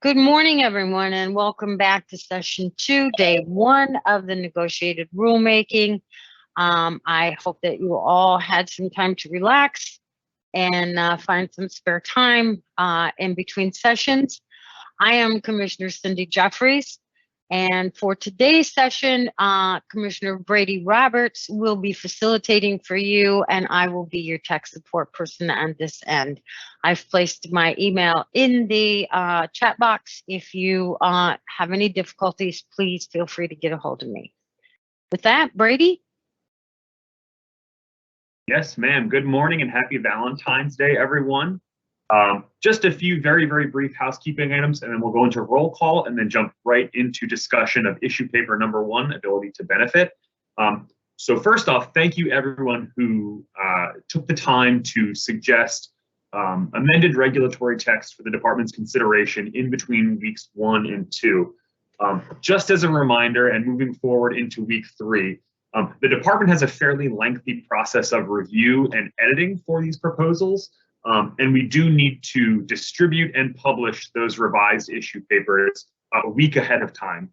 Good morning, everyone, and welcome back to session 2, day 1 of the negotiated rulemaking. I hope that you all had some time to relax and find some spare time in between sessions. I am Commissioner Cindy Jeffries, and for today's session, Commissioner Brady Roberts will be facilitating for you, and I will be your tech support person on this end. I've placed my email in the chat box. If you have any difficulties, please feel free to get a hold of me. With that, Brady? Yes, ma'am. Good morning and happy Valentine's Day, everyone. Just a few very, very brief housekeeping items, and then we'll go into roll call and then jump right into discussion of issue paper number 1, ability to benefit. So first off, thank you everyone who took the time to suggest amended regulatory text for the department's consideration in between weeks 1 and 2. Just as a reminder, and moving forward into week 3, the department has a fairly lengthy process of review and editing for these proposals. And we do need to distribute and publish those revised issue papers a week ahead of time.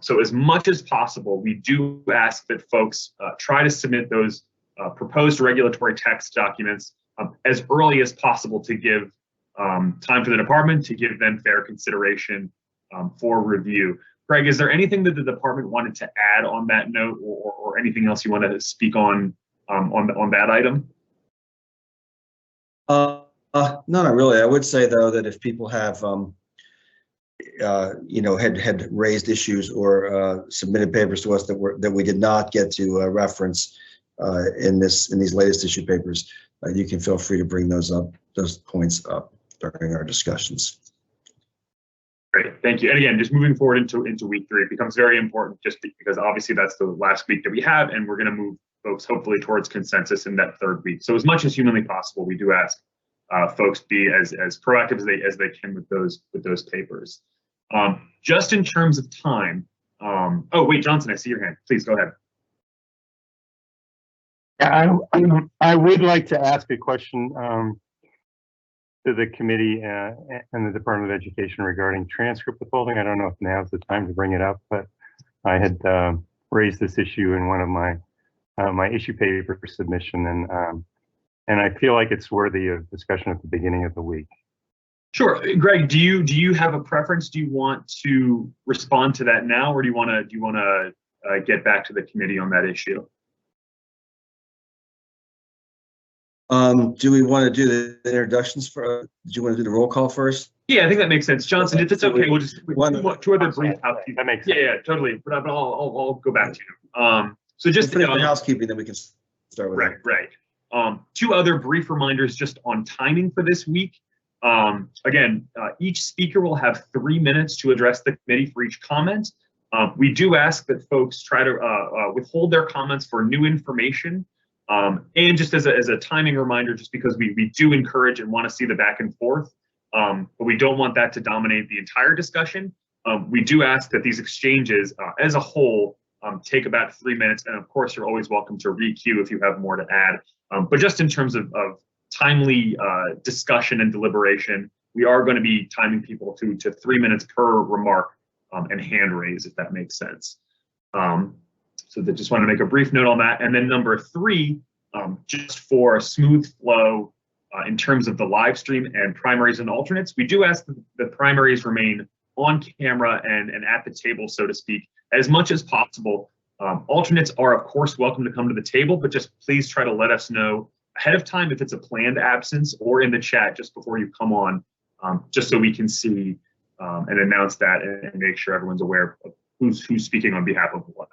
So as much as possible, we do ask that folks try to submit those proposed regulatory text documents as early as possible to give time for the department to give them fair consideration for review. Greg, is there anything that the department wanted to add on that note, or anything else you wanted to speak on that item? No, not really. I would say though that if people have, had raised issues or submitted papers to us that we did not get to reference in these latest issue papers, you can feel free to bring those points up during our discussions. Great, thank you. And again, just moving forward into week 3, it becomes very important just because obviously that's the last week that we have, and we're going to move folks hopefully towards consensus in that 3rd week. So as much as humanly possible, we do ask folks be as proactive as they can with those papers. Just in terms of time, oh wait, Johnson, I see your hand. Please go ahead. I would like to ask a question to the committee and the Department of Education regarding transcript withholding. I don't know if now's the time to bring it up, but I had raised this issue in one of my issue paper submission, and I feel like it's worthy of discussion at the beginning of the week. Sure, Greg. Do you have a preference? Do you want to respond to that now, or do you want to get back to the committee on that issue? Do we want to do the introductions for? Do you want to do the roll call first? Yeah, I think that makes sense, Johnson. If it's okay, we'll just two other brief housekeeping. That makes sense. Yeah, totally. But I'll go back to you. So just the housekeeping, then we can start with. Right. 2 other brief reminders just on timing for this week. Again, each speaker will have 3 minutes to address the committee for each comment. We do ask that folks try to withhold their comments for new information. And just as a timing reminder, just because we do encourage and want to see the back and forth, but we don't want that to dominate the entire discussion. We do ask that these exchanges as a whole take about 3 minutes, and of course you're always welcome to re-queue if you have more to add. But just in terms of timely discussion and deliberation, we are going to be timing people to 3 minutes per remark and hand raise, if that makes sense. So that just want to make a brief note on that. And then number 3, just for a smooth flow in terms of the live stream and primaries and alternates, we do ask that the primaries remain on camera and at the table, so to speak, as much as possible. Alternates are, of course, welcome to come to the table, but just please try to let us know ahead of time if it's a planned absence, or in the chat just before you come on, just so we can see and announce that and make sure everyone's aware of who's speaking on behalf of what.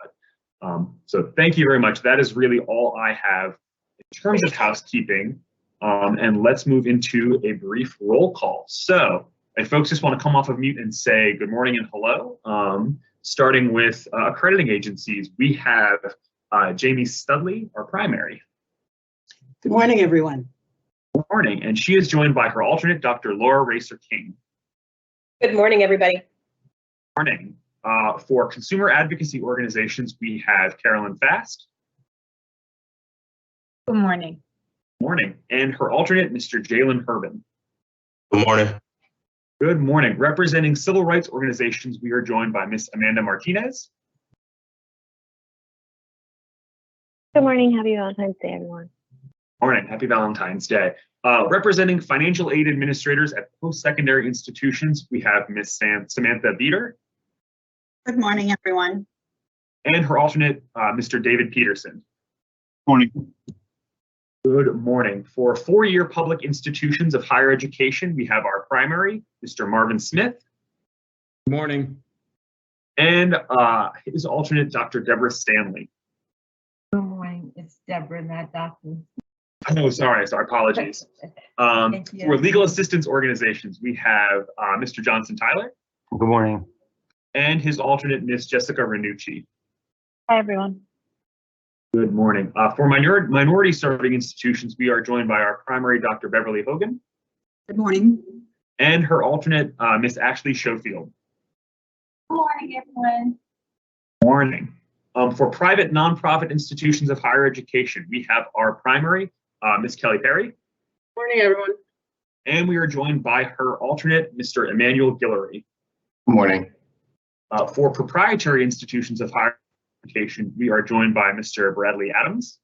So thank you very much. That is really all I have in terms of housekeeping. And let's move into a brief roll call. So if folks just want to come off of mute and say good morning and hello, starting with accrediting agencies, we have Jamie Studley, our primary. Good morning, everyone. Good morning. And she is joined by her alternate, Dr. Laura Racer King. Good morning, everybody. Good morning. For consumer advocacy organizations, we have Carolyn Fast. Good morning. Good morning. And her alternate, Mr. Jalen Herbin. Good morning. Good morning. Representing civil rights organizations, we are joined by Ms. Amanda Martinez. Good morning. Happy Valentine's Day, everyone. Morning. Happy Valentine's Day. Representing financial aid administrators at post-secondary institutions, we have Ms. Samantha Beater Good morning, everyone. and her alternate, Mr. David Peterson. Morning. Good morning. For four-year public institutions of higher education, we have our primary, Mr. Marvin Smith, Good morning. and his alternate, Dr. Deborah Stanley. Good morning, it's Deborah, not Dr. Oh, sorry, apologies. Thank you. For legal assistance organizations, we have Mr. Johnson Tyler Good morning. and his alternate, Ms. Jessica Renucci. Hi, everyone. Good morning. For minority serving institutions, we are joined by our primary, Dr. Beverly Hogan, Good morning. and her alternate, Ms. Ashley Schofield. Good morning, everyone. Morning. For private nonprofit institutions of higher education, we have our primary, Ms. Kelly Perry, Morning, everyone. and we are joined by her alternate, Mr. Emmanuel Guillory. Good morning. For proprietary institutions of higher education, we are joined by Mr. Bradley Adams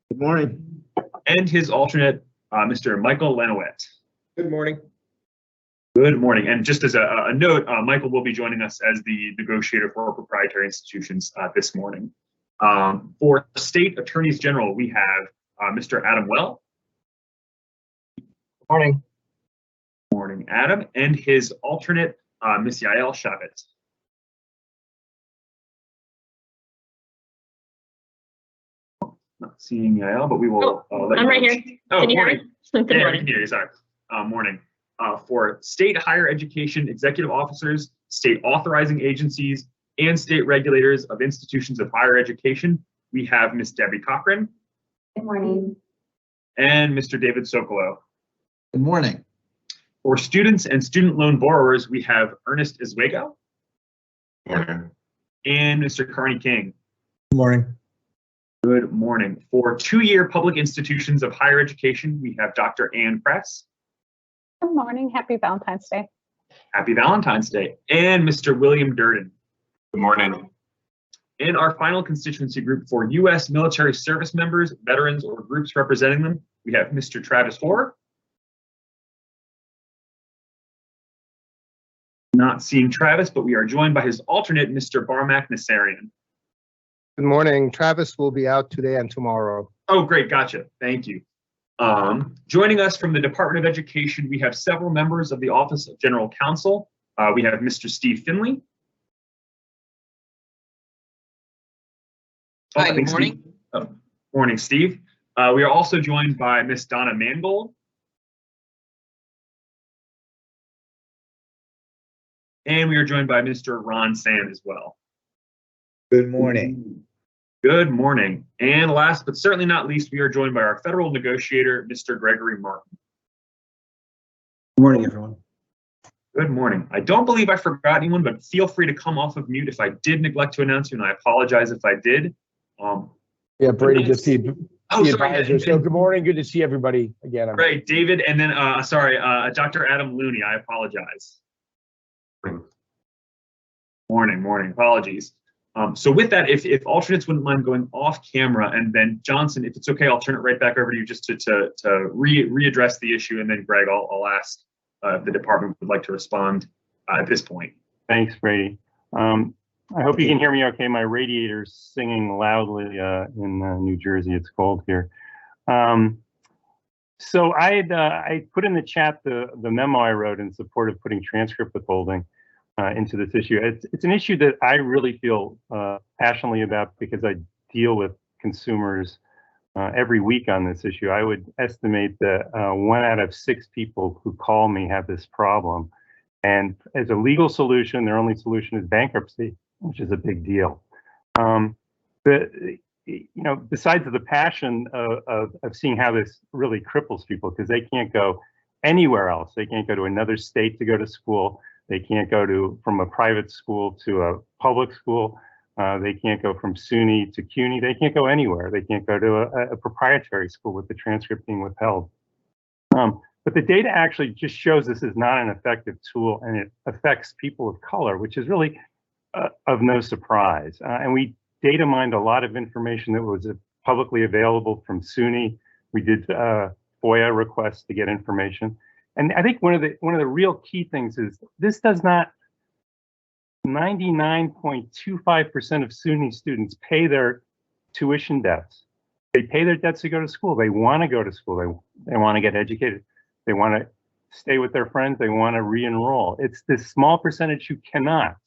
Good morning. and his alternate, Mr. Michael Lanowet. Good morning. Good morning. And just as a note, Michael will be joining us as the negotiator for proprietary institutions this morning. For state attorneys general, we have Mr. Adam Well. Morning. Morning, Adam, and his alternate, Ms. Yael Shavit. Not seeing Yael, but we will. Let I'm you right know. here. Oh, Can you hear morning. me? Good Yeah, we morning. can hear you. Sorry. Morning. For state higher education executive officers, state authorizing agencies, and state regulators of institutions of higher education, we have Ms. Debbie Cochran Good morning. and Mr. David Sokolow. Good morning. For students and student loan borrowers, we have Ernest Iswego Morning. and Mr. Carney King. Good morning. Good morning. For two-year public institutions of higher education, we have Dr. Ann Press. Good morning. Happy Valentine's Day. Happy Valentine's Day. And Mr. William Durden. Good morning. And our final constituency group for U.S. military service members, veterans, or groups representing them, we have Mr. Travis Hoare. Not seeing Travis, but we are joined by his alternate, Mr. Barmak Nassarian. Good morning. Travis will be out today and tomorrow. Oh, great. Gotcha. Thank you. Joining us from the Department of Education, we have several members of the Office of General Counsel. We have Mr. Steve Finley. Hi, I think good morning. Steve- morning, Steve. We are also joined by Miss Donna Mangold. And we are joined by Mr. Ron Sand as well. Good morning. Good morning. And last but certainly not least, we are joined by our federal negotiator, Mr. Gregory Martin. Good morning, everyone. Good morning. I don't believe I forgot anyone, but feel free to come off of mute if I did neglect to announce you, and I apologize if I did. Yeah, Brady, just the Oh, sorry. advisor. So good morning. Good to see everybody again. Right, David, and then, Dr. Adam Looney, I apologize. Morning, apologies. So with that, if alternates wouldn't mind going off camera, and then Johnson, if it's okay, I'll turn it right back over to you just to readdress the issue, and then Greg, I'll ask if the department would like to respond at this point. Thanks, Brady. I hope you can hear me okay. My radiator's singing loudly in New Jersey. It's cold here. So I put in the chat the memo I wrote in support of putting transcript withholding into this issue. It's an issue that I really feel passionately about because I deal with consumers every week on this issue. I would estimate that 1 out of 6 people who call me have this problem. And as a legal solution, their only solution is bankruptcy, which is a big deal. Besides the passion of seeing how this really cripples people, because they can't go anywhere else. They can't go to another state to go to school. They can't go from a private school to a public school. They can't go from SUNY to CUNY. They can't go anywhere. They can't go to a proprietary school with the transcript being withheld. But the data actually just shows this is not an effective tool, and it affects people of color, which is really of no surprise. And we data mined a lot of information that was publicly available from SUNY. We did FOIA requests to get information. And I think one of the real key things is this does not, 99.25% of SUNY students pay their tuition debts. They pay their debts to go to school. They want to go to school. They want to get educated. They want to stay with their friends. They want to re-enroll. It's this small percentage who cannot.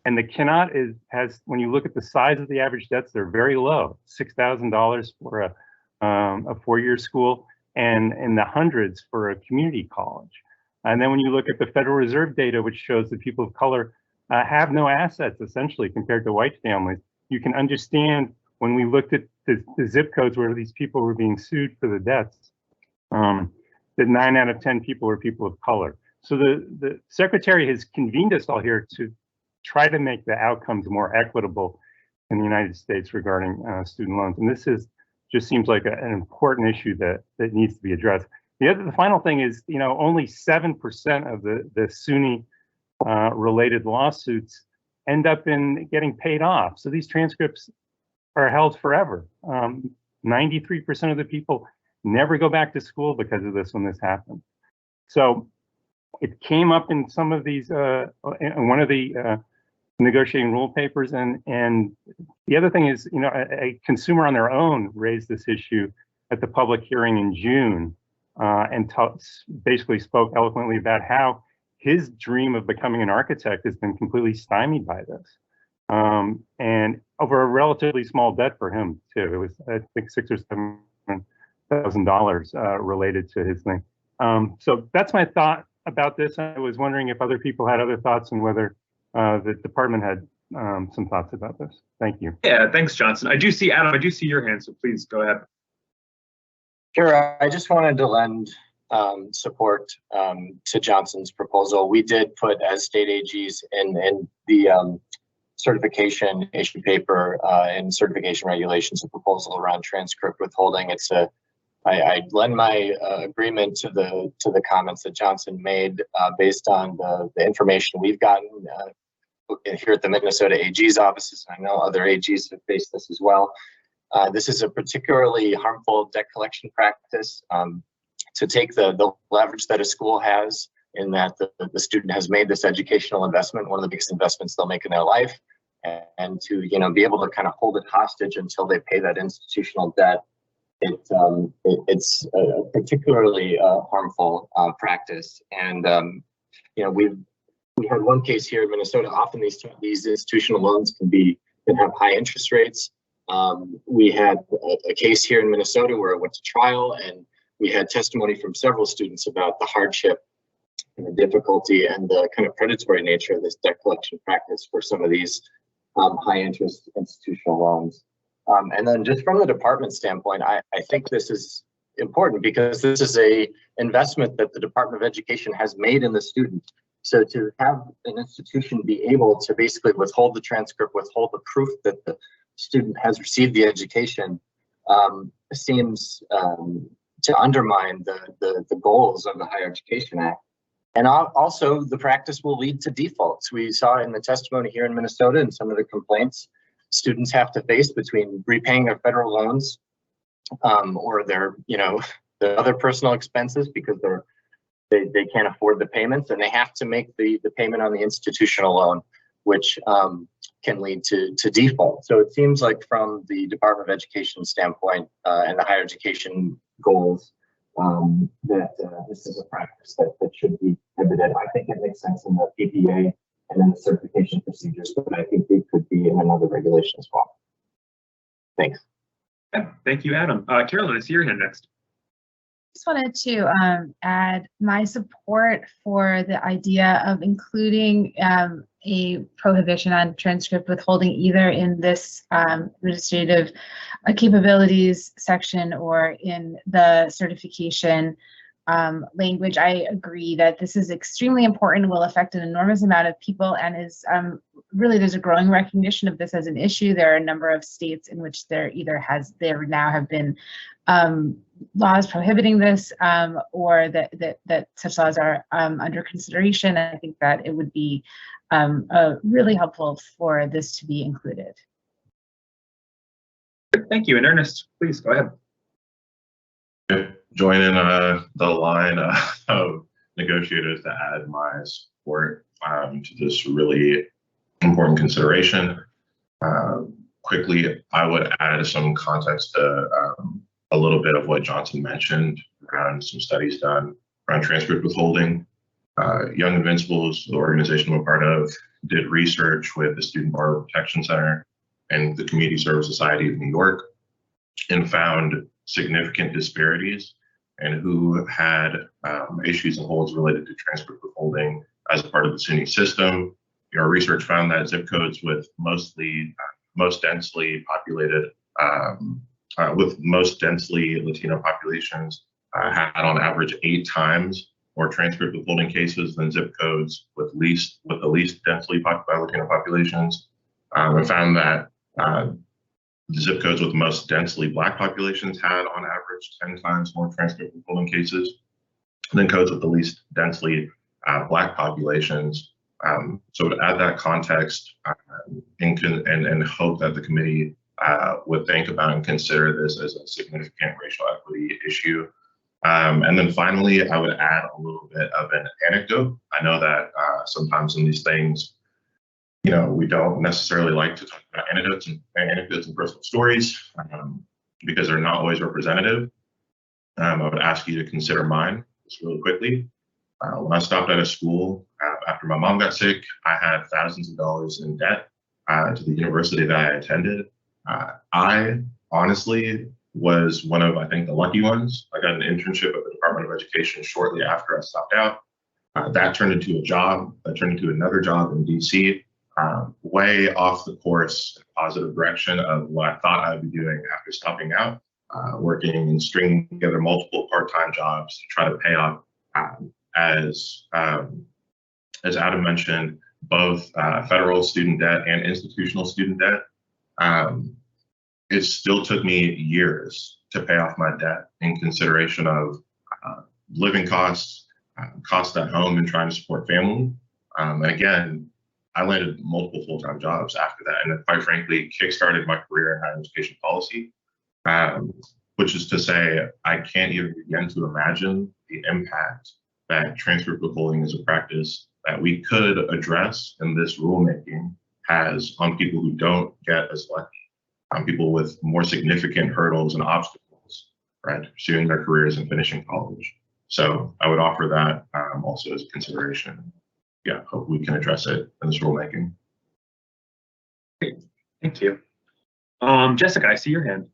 And the cannot has, when you look at the size of the average debts, they're very low, $6,000 for a four-year school and in the hundreds for a community college. And then when you look at the Federal Reserve data, which shows that people of color have no assets essentially compared to white families, you can understand when we looked at the zip codes where these people were being sued for the debts, that 9 out of 10 people were people of color. So the secretary has convened us all here to try to make the outcomes more equitable in the United States regarding student loans. And this just seems like an important issue that needs to be addressed. The final thing is, only 7% of the SUNY related lawsuits end up in getting paid off. So these transcripts are held forever. 93% of the people never go back to school because of this when this happened. So it came up in some of these, in one of the negotiating rule papers. And the other thing is, a consumer on their own raised this issue at the public hearing in June and basically spoke eloquently about how his dream of becoming an architect has been completely stymied by this. And over a relatively small debt for him too. It was, I think, $6,000 or $7,000 related to his thing. So that's my thought about this. I was wondering if other people had other thoughts and whether the department had some thoughts about this. Thank you. Yeah, thanks, Johnson. I do see, Adam, I do see your hand, so please go ahead. Sure, I just wanted to lend support to Johnson's proposal. We did put as state AGs in the certification issue paper and certification regulations a proposal around transcript withholding. I lend my agreement to the comments that Johnson made based on the information we've gotten here at the Minnesota AG's offices. I know other AGs have faced this as well. This is a particularly harmful debt collection practice to take the leverage that a school has in that the student has made this educational investment, one of the biggest investments they'll make in their life, and to be able to kind of hold it hostage until they pay that institutional debt. It's a particularly harmful practice, and we had one case here in Minnesota. Often these institutional loans can have high interest rates. We had a case here in Minnesota where it went to trial, and we had testimony from several students about the hardship and the difficulty and the kind of predatory nature of this debt collection practice for some of these high interest institutional loans. And then just from the department standpoint, I think this is important because this is a investment that the Department of Education has made in the student. So to have an institution be able to basically withhold the transcript, withhold the proof that the student has received the education seems to undermine the goals of the Higher Education Act. And also the practice will lead to defaults. We saw in the testimony here in Minnesota and some of the complaints students have to face between repaying their federal loans or their other personal expenses because they can't afford the payments, and they have to make the payment on the institutional loan, which can lead to default. So it seems like from the Department of Education standpoint and the higher education goals, that this is a practice that should be prohibited. I think it makes sense in the PPA and in the certification procedures, but I think it could be in another regulation as well. Thanks. Yeah, thank you, Adam. Carolyn, I see your hand next. Just wanted to add my support for the idea of including a prohibition on transcript withholding either in this administrative capabilities section or in the certification language. I agree that this is extremely important, will affect an enormous amount of people, and is really, there's a growing recognition of this as an issue. There are a number of states in which there now have been laws prohibiting this, or that such laws are under consideration. I think that it would be really helpful for this to be included. Thank you. And Ernest, please go ahead. Join in the line of negotiators to add my support to this really important consideration. Quickly, I would add some context to a little bit of what Johnson mentioned around some studies done around transcript withholding. Young Invincibles, the organization I'm a part of, did research with the Student Borrower Protection Center and the Community Service Society of New York and found significant disparities in who had issues and holds related to transcript withholding as part of the SUNY system. Our research found that zip codes with most densely populated, with most densely Latino populations had on average 8 times more transcript withholding cases than zip codes with the least densely populated Latino populations. We found that the zip codes with most densely Black populations had on average 10 times more transcript withholding cases than codes with the least densely Black populations. So to add that context and hope that the committee would think about and consider this as a significant racial equity issue. And then finally, I would add a little bit of an anecdote. I know that sometimes in these things, we don't necessarily like to talk about anecdotes and personal stories because they're not always representative. I would ask you to consider mine just really quickly. When I stopped out of school after my mom got sick, I had thousands of dollars in debt to the university that I attended. I honestly was one of, I think, the lucky ones. I got an internship at the Department of Education shortly after I stopped out. That turned into a job. That turned into another job in DC. Way off the course, positive direction of what I thought I'd be doing after stopping out, working and stringing together multiple part-time jobs to try to pay off, as Adam mentioned, both federal student debt and institutional student debt. It still took me years to pay off my debt in consideration of living costs, costs at home, and trying to support family. And again, I landed multiple full-time jobs after that, and quite frankly, kickstarted my career in higher education policy, which is to say, I can't even begin to imagine the impact that transcript withholding as a practice that we could address in this rulemaking has on people who don't get as lucky, on people with more significant hurdles and obstacles, right, pursuing their careers and finishing college. So I would offer that also as a consideration. Yeah, hope we can address it in this rulemaking. Great, thank you. Jessica, I see your hand.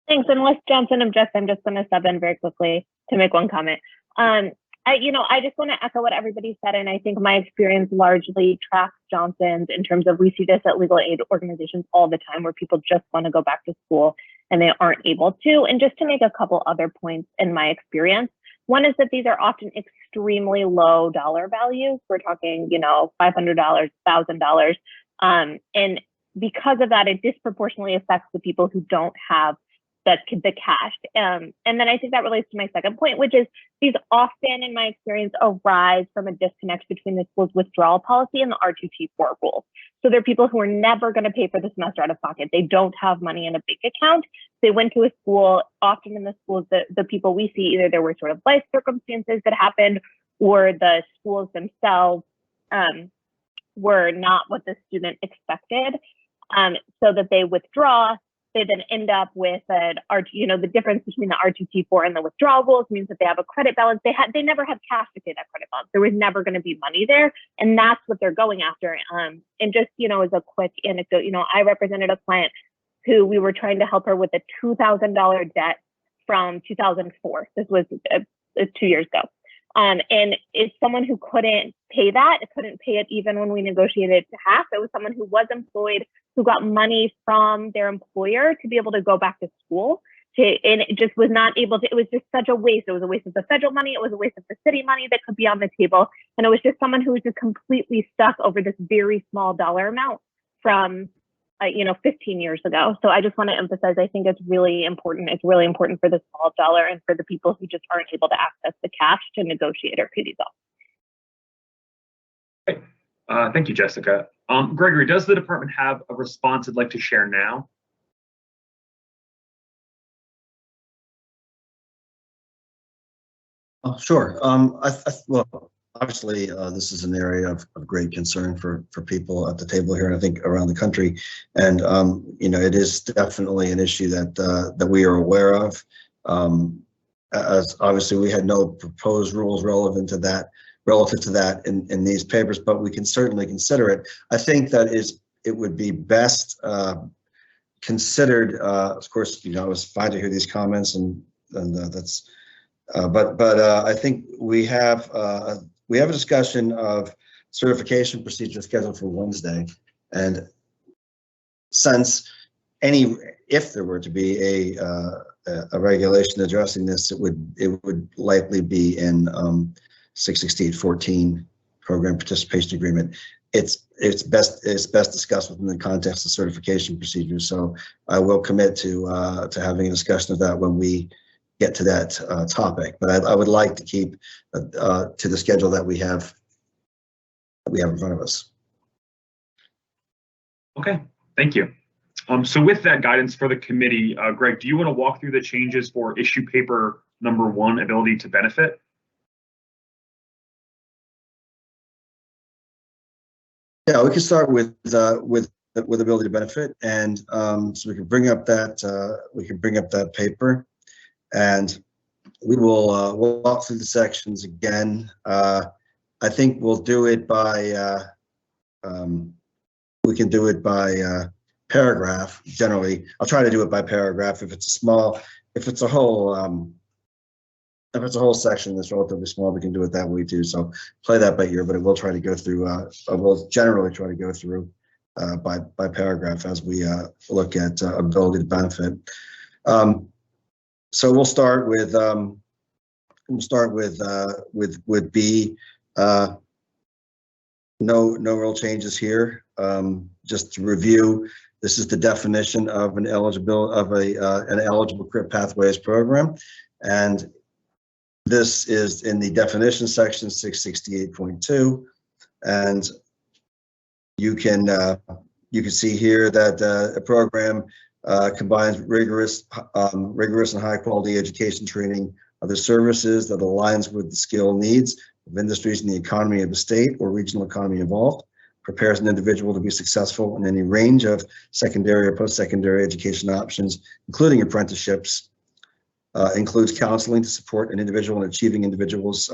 Thanks. Unless Johnson objects, I'm just going to sub in very quickly to make one comment. I just want to echo what everybody said, and I think my experience largely tracks Johnson's in terms of we see this at legal aid organizations all the time where people just want to go back to school and they aren't able to. And just to make a couple other points in my experience, one is that these are often extremely low dollar values. We're talking, $500, $1,000. And because of that, it disproportionately affects the people who don't have the cash. And then I think that relates to my second point, which is these often, in my experience, arise from a disconnect between the school's withdrawal policy and the R2T4 rules. So there are people who are never going to pay for the semester out of pocket. They don't have money in a bank account. They went to a school. Often in the schools, the people we see, either there were sort of life circumstances that happened, or the schools themselves were not what the student expected, so that they withdraw. They then end up with the difference between the R2T4 and the withdrawal rules means that they have a credit balance. They never had cash to pay that credit balance. There was never going to be money there, and that's what they're going after. And just as a quick anecdote, I represented a client who we were trying to help her with a $2,000 debt from 2004. This was 2 years ago. And it's someone who couldn't pay that. It couldn't pay it even when we negotiated to half. It was someone who was employed, who got money from their employer to be able to go back to school. And it just was not able to, it was just such a waste. It was a waste of the federal money. It was a waste of the city money that could be on the table. And it was just someone who was just completely stuck over this very small dollar amount from 15 years ago. So I just want to emphasize, I think it's really important. It's really important for the small dollar and for the people who just aren't able to access the cash to negotiate or pay these off. Thank you, Jessica. Gregory, does the department have a response it'd like to share now? Sure. Well, obviously, this is an area of great concern for people at the table here, and I think around the country. And it is definitely an issue that we are aware of. As obviously, we had no proposed rules relative to that in these papers, but we can certainly consider it. I think that it would be best considered. Of course, it was fine to hear these comments, and that's. But I think we have a discussion of certification procedure scheduled for Wednesday, and since if there were to be a regulation addressing this, it would likely be in 668-14 program participation agreement. It's best discussed within the context of certification procedures. So I will commit to having a discussion of that when we get to that topic, but I would like to keep to the schedule that we have in front of us. Okay, thank you. So with that guidance for the committee, Greg, do you want to walk through the changes for issue paper number 1, ability to benefit? Yeah, we can start with ability to benefit, and so we can bring up that paper. And we will we'll walk through the sections again. I think we'll do it by we can do it by paragraph. Generally, I'll try to do it by paragraph. If it's a whole section that's relatively small, we can do it that way too. So play that by ear, but we'll try to go through. We'll generally try to go through by paragraph as we look at ability to benefit. So we'll start with B. No real changes here. Just to review, this is the definition of an eligible career pathways program, and this is in the definition section 668.2, and you can see here that a program combines rigorous and high quality education training, other services that aligns with the skill needs of industries in the economy of the state or regional economy involved, prepares an individual to be successful in any range of secondary or post-secondary education options, including apprenticeships, includes counseling to support an individual in achieving individuals'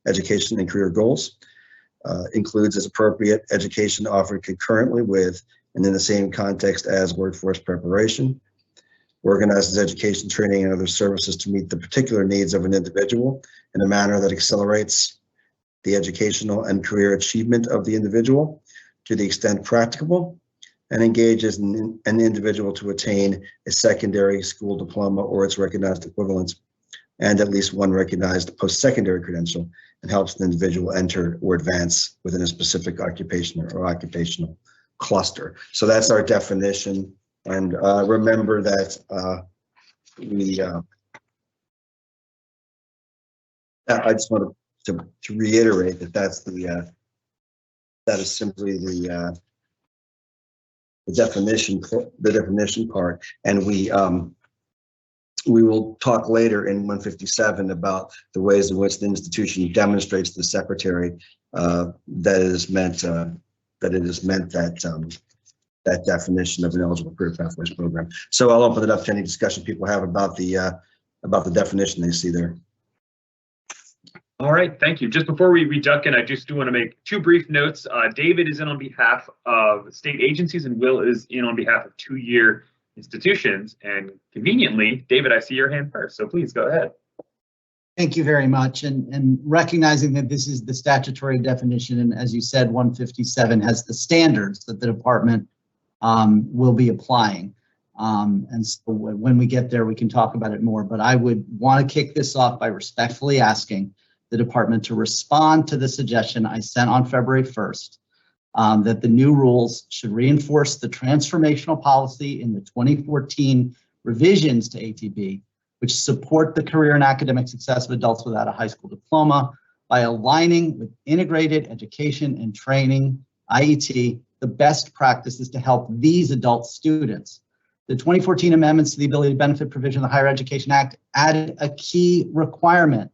education and career goals, includes as appropriate education offered concurrently with and in the same context as workforce preparation, organizes education, training, and other services to meet the particular needs of an individual in a manner that accelerates the educational and career achievement of the individual to the extent practicable, and engages an individual to attain a secondary school diploma or its recognized equivalent, and at least one recognized post-secondary credential, and helps an individual enter or advance within a specific occupation or occupational cluster. So that's our definition, and remember that I just want to reiterate that that is simply the definition part, and we will talk later in 157 about the ways in which the institution demonstrates to the secretary that it is meant that definition of an eligible career pathways program. So I'll open it up to any discussion people have about the definition they see there. All right, thank you. Just before we duck in, I just do want to make 2 brief notes. David is in on behalf of state agencies, and Will is in on behalf of 2-year institutions. And conveniently, David, I see your hand first, so please go ahead. Thank you very much. And recognizing that this is the statutory definition, and as you said, 157 has the standards that the department will be applying. And so when we get there, we can talk about it more. But I would want to kick this off by respectfully asking the department to respond to the suggestion I sent on February 1st that the new rules should reinforce the transformational policy in the 2014 revisions to ATB, which support the career and academic success of adults without a high school diploma by aligning with integrated education and training, IET, the best practices to help these adult students. The 2014 amendments to the Ability to Benefit provision of the Higher Education Act added a key requirement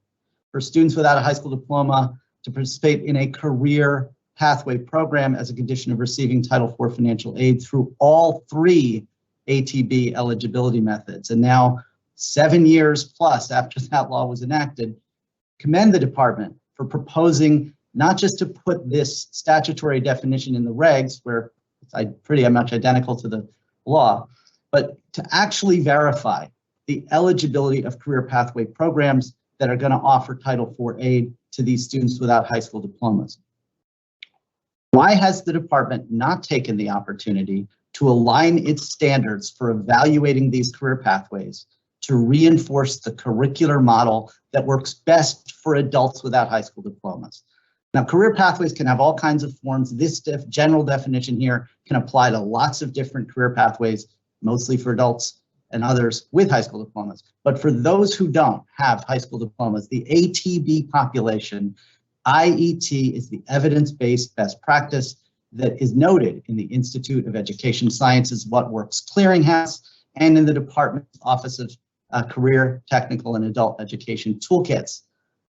for students without a high school diploma to participate in a career pathway program as a condition of receiving Title IV financial aid through all 3 ATB eligibility methods. And now, 7 years plus after that law was enacted, commend the department for proposing not just to put this statutory definition in the regs, where it's pretty much identical to the law, but to actually verify the eligibility of career pathway programs that are going to offer Title IV aid to these students without high school diplomas. Why has the department not taken the opportunity to align its standards for evaluating these career pathways to reinforce the curricular model that works best for adults without high school diplomas? Now, career pathways can have all kinds of forms. This general definition here can apply to lots of different career pathways, mostly for adults and others with high school diplomas. But for those who don't have high school diplomas, the ATB population, IET is the evidence-based best practice that is noted in the Institute of Education Sciences What Works Clearinghouse and in the Department's Office of Career, Technical, and Adult Education Toolkits.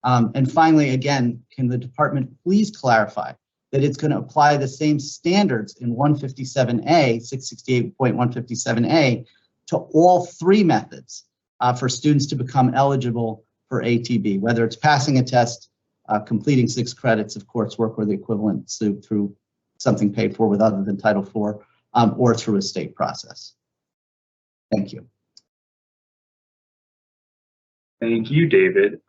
And finally, again, can the department please clarify that it's going to apply the same standards in 157A, 668.157A, to all 3 methods for students to become eligible for ATB, whether it's passing a test, completing 6 credits of coursework or the equivalent through something paid for with other than Title IV, or through a state process. Thank you. Thank you, David.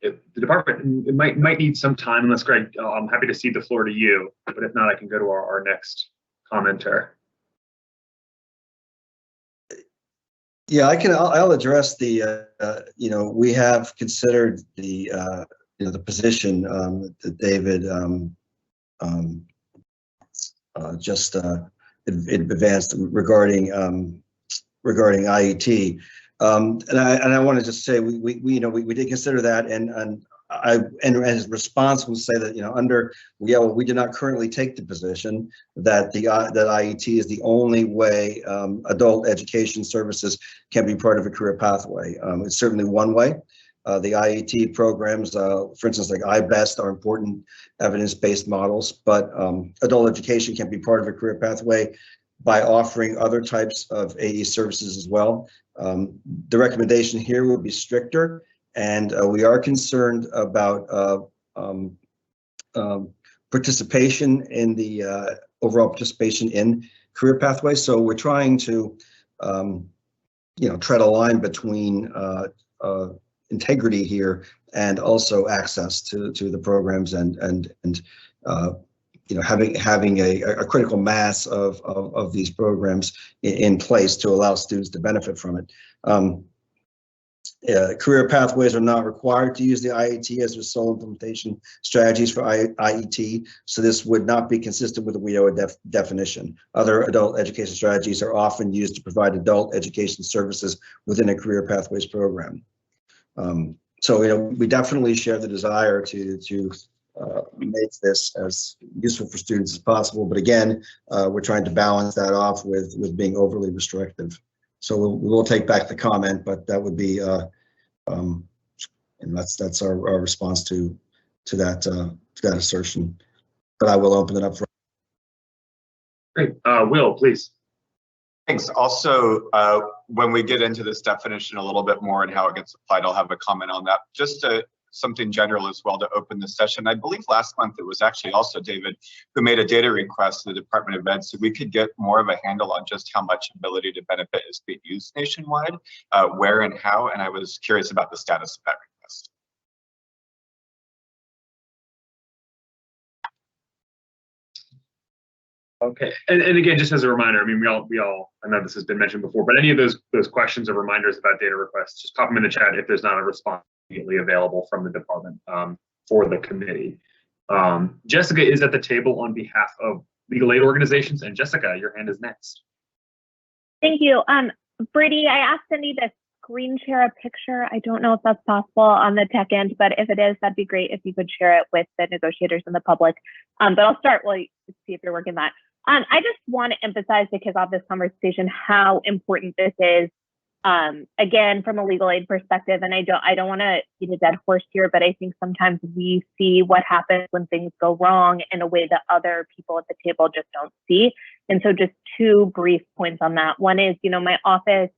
If the department might need some time, unless Greg, I'm happy to cede the floor to you, but if not, I can go to our next commenter. Yeah, I'll address the, we have considered the, the position that David just advanced regarding IET. And I want to just say we did consider that, and his response will say that we do not currently take the position that that IET is the only way adult education services can be part of a career pathway. It's certainly one way. The IET programs, for instance, like iBest, are important evidence-based models, but adult education can be part of a career pathway by offering other types of AE services as well. The recommendation here would be stricter, and we are concerned about participation in the overall participation in career pathways. So we're trying to, tread a line between integrity here and also access to the programs and having a critical mass of these programs in place to allow students to benefit from it. Career pathways are not required to use the IET as their sole implementation strategies for IET, so this would not be consistent with the WIOA definition. Other adult education strategies are often used to provide adult education services within a career pathways program. So we definitely share the desire to make this as useful for students as possible, but again, we're trying to balance that off with being overly restrictive. So we'll take back the comment, but that would be, and that's our response to that assertion. But I will open it up for. Great, Will, please. Thanks. Also, when we get into this definition a little bit more and how it gets applied, I'll have a comment on that. Just something general as well to open the session. I believe last month it was actually also David who made a data request to the Department of Ed so we could get more of a handle on just how much ability to benefit is being used nationwide, where and how, and I was curious about the status of that request. Okay, and again, just as a reminder, I mean, we all, I know this has been mentioned before, but any of those questions or reminders about data requests, just pop them in the chat if there's not a response immediately available from the department for the committee. Jessica is at the table on behalf of legal aid organizations, and Jessica, your hand is next. Thank you. Brady, I asked Cindy to screen share a picture. I don't know if that's possible on the tech end, but if it is, that'd be great if you could share it with the negotiators and the public. But I'll start while you see if you're working that. I just want to emphasize to kick off this conversation how important this is. Again, from a legal aid perspective, and I don't want to beat a dead horse here, but I think sometimes we see what happens when things go wrong in a way that other people at the table just don't see. And so just two brief points on that. One is, my office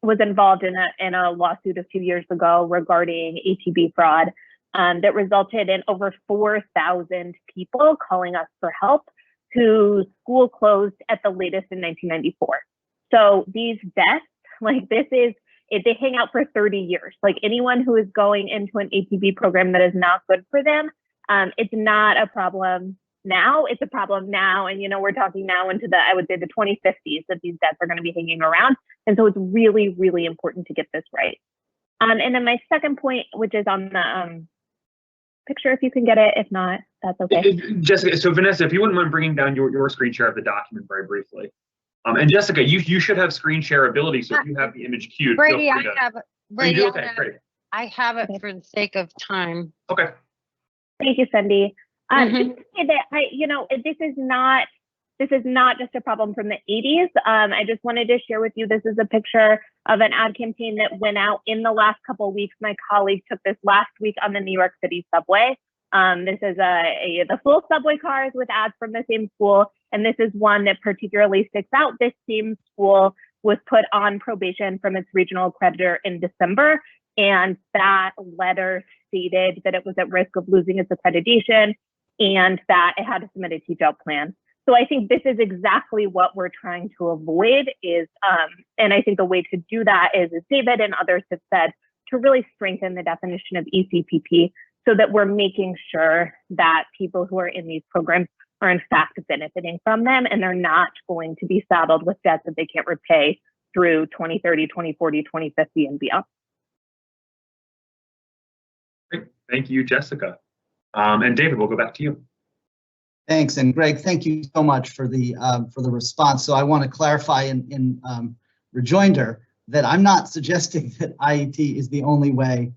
was involved in a lawsuit a few years ago regarding ATB fraud that resulted in over 4,000 people calling us for help whose school closed at the latest in 1994. So these deaths, they hang out for 30 years. Like anyone who is going into an ATB program that is not good for them, it's not a problem now, it's a problem now. And, we're talking now into I would say the 2050s that these deaths are going to be hanging around. And so it's really, really important to get this right. And then my second point, which is on the picture, if you can get it, if not, that's okay. Jessica, so Vanessa, if you wouldn't mind bringing down your screen share of the document very briefly. And Jessica, you should have screen share ability, so if you have the image queued. Brady, feel free to, I have it. you Brady, do? Okay, great. I have it for the sake of time. Okay. Thank you, Cindy. Just to say that this is not just a problem from the 80s. I just wanted to share with you, this is a picture of an ad campaign that went out in the last couple of weeks. My colleague took this last week on the New York City subway. This is the full subway cars with ads from the same school. And this is one that particularly sticks out. This same school was put on probation from its regional creditor in December. And that letter stated that it was at risk of losing its accreditation and that it had to submit a teach-out plan. So I think this is exactly what we're trying to avoid and I think the way to do that is, as David and others have said, to really strengthen the definition of ECPP so that we're making sure that people who are in these programs are in fact benefiting from them and they're not going to be saddled with debts that they can't repay through 2030, 2040, 2050 and beyond. Great. Thank you, Jessica. And David, we'll go back to you. Thanks, and Greg, thank you so much for the response. So I want to clarify in rejoinder that I'm not suggesting that IET is the only way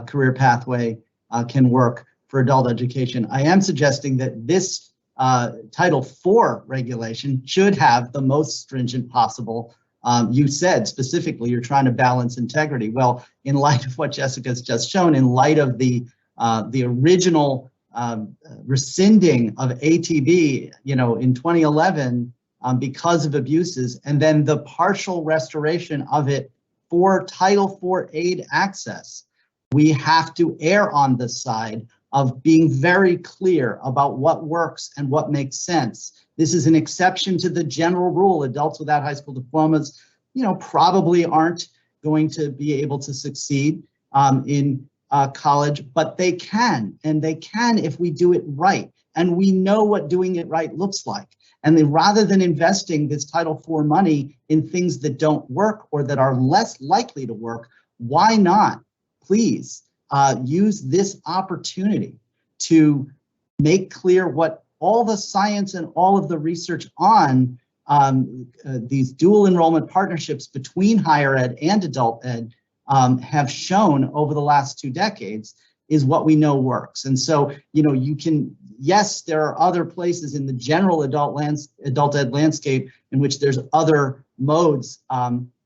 career pathway can work for adult education. I am suggesting that this Title IV regulation should have the most stringent possible. You said specifically you're trying to balance integrity. Well, in light of what Jessica's just shown, in light of the original rescinding of ATB, in 2011 because of abuses, and then the partial restoration of it for Title IV aid access, we have to err on the side of being very clear about what works and what makes sense. This is an exception to the general rule. Adults without high school diplomas, probably aren't going to be able to succeed in college, but they can, and they can if we do it right. And we know what doing it right looks like. And then rather than investing this Title IV money in things that don't work or that are less likely to work, why not, please, use this opportunity to make clear what all the science and all of the research on these dual enrollment partnerships between higher ed and adult ed have shown over the last 2 decades is what we know works. And so, you can, yes, there are other places in the general adult ed landscape in which there's other modes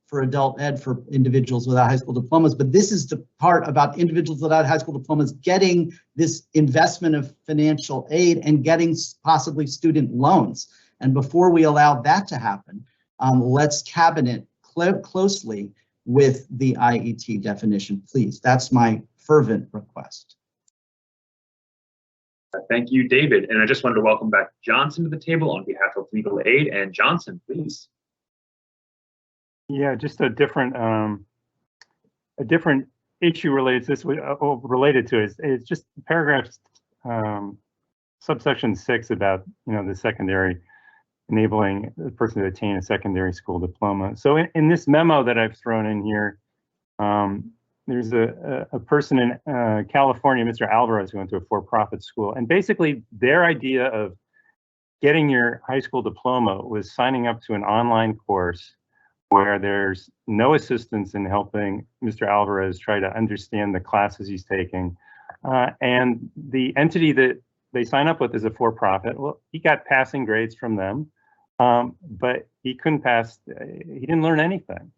for adult ed for individuals without high school diplomas, but this is the part about individuals without high school diplomas getting this investment of financial aid and getting possibly student loans. And before we allow that to happen, let's cabinet closely with the IET definition, please. That's my fervent request. Thank you, David. And I just wanted to welcome back Johnson to the table on behalf of Legal Aid. And Johnson, please. Yeah, just a different issue related to this. Related to it is just paragraph subsection 6 about the secondary, enabling the person to attain a secondary school diploma. So in this memo that I've thrown in here, there's a person in California, Mr. Alvarez, who went to a for-profit school, and basically their idea of getting your high school diploma was signing up to an online course where there's no assistance in helping Mr. Alvarez try to understand the classes he's taking. And the entity that they sign up with is a for-profit. Well, he got passing grades from them, but he couldn't pass, he didn't learn anything.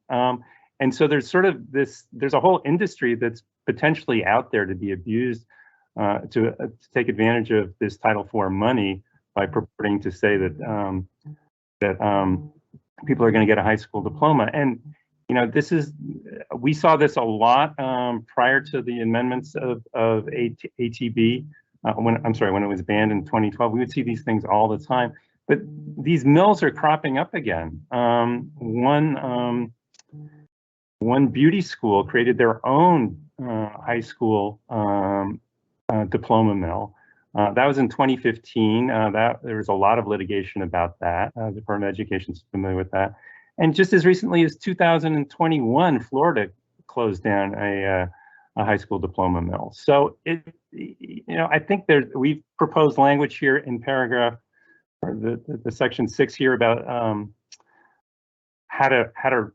And so there's sort of there's a whole industry that's potentially out there to be abused to take advantage of this Title IV money by purporting to say that people are going to get a high school diploma. And, you know, we saw this a lot prior to the amendments of ATB, when it was banned in 2012. We would see these things all the time, but these mills are cropping up again. One beauty school created their own high school diploma mill. That was in 2015. There was a lot of litigation about that. The Department of Education is familiar with that. And just as recently as 2021, Florida closed down a high school diploma mill. So I think we've proposed language here in paragraph, or the section 6 here about how to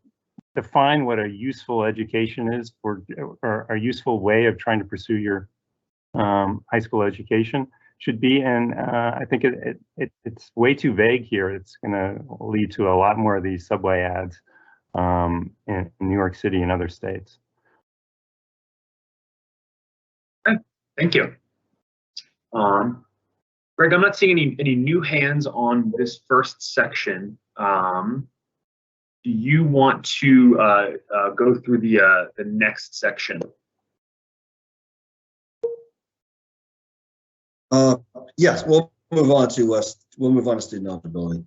define what a useful education is, or a useful way of trying to pursue your high school education should be. And I think it's way too vague here. It's going to lead to a lot more of these subway ads in New York City and other states. Okay, thank you. Greg, I'm not seeing any new hands on this first section. Do you want to go through the next section? Yes, we'll move on to student eligibility.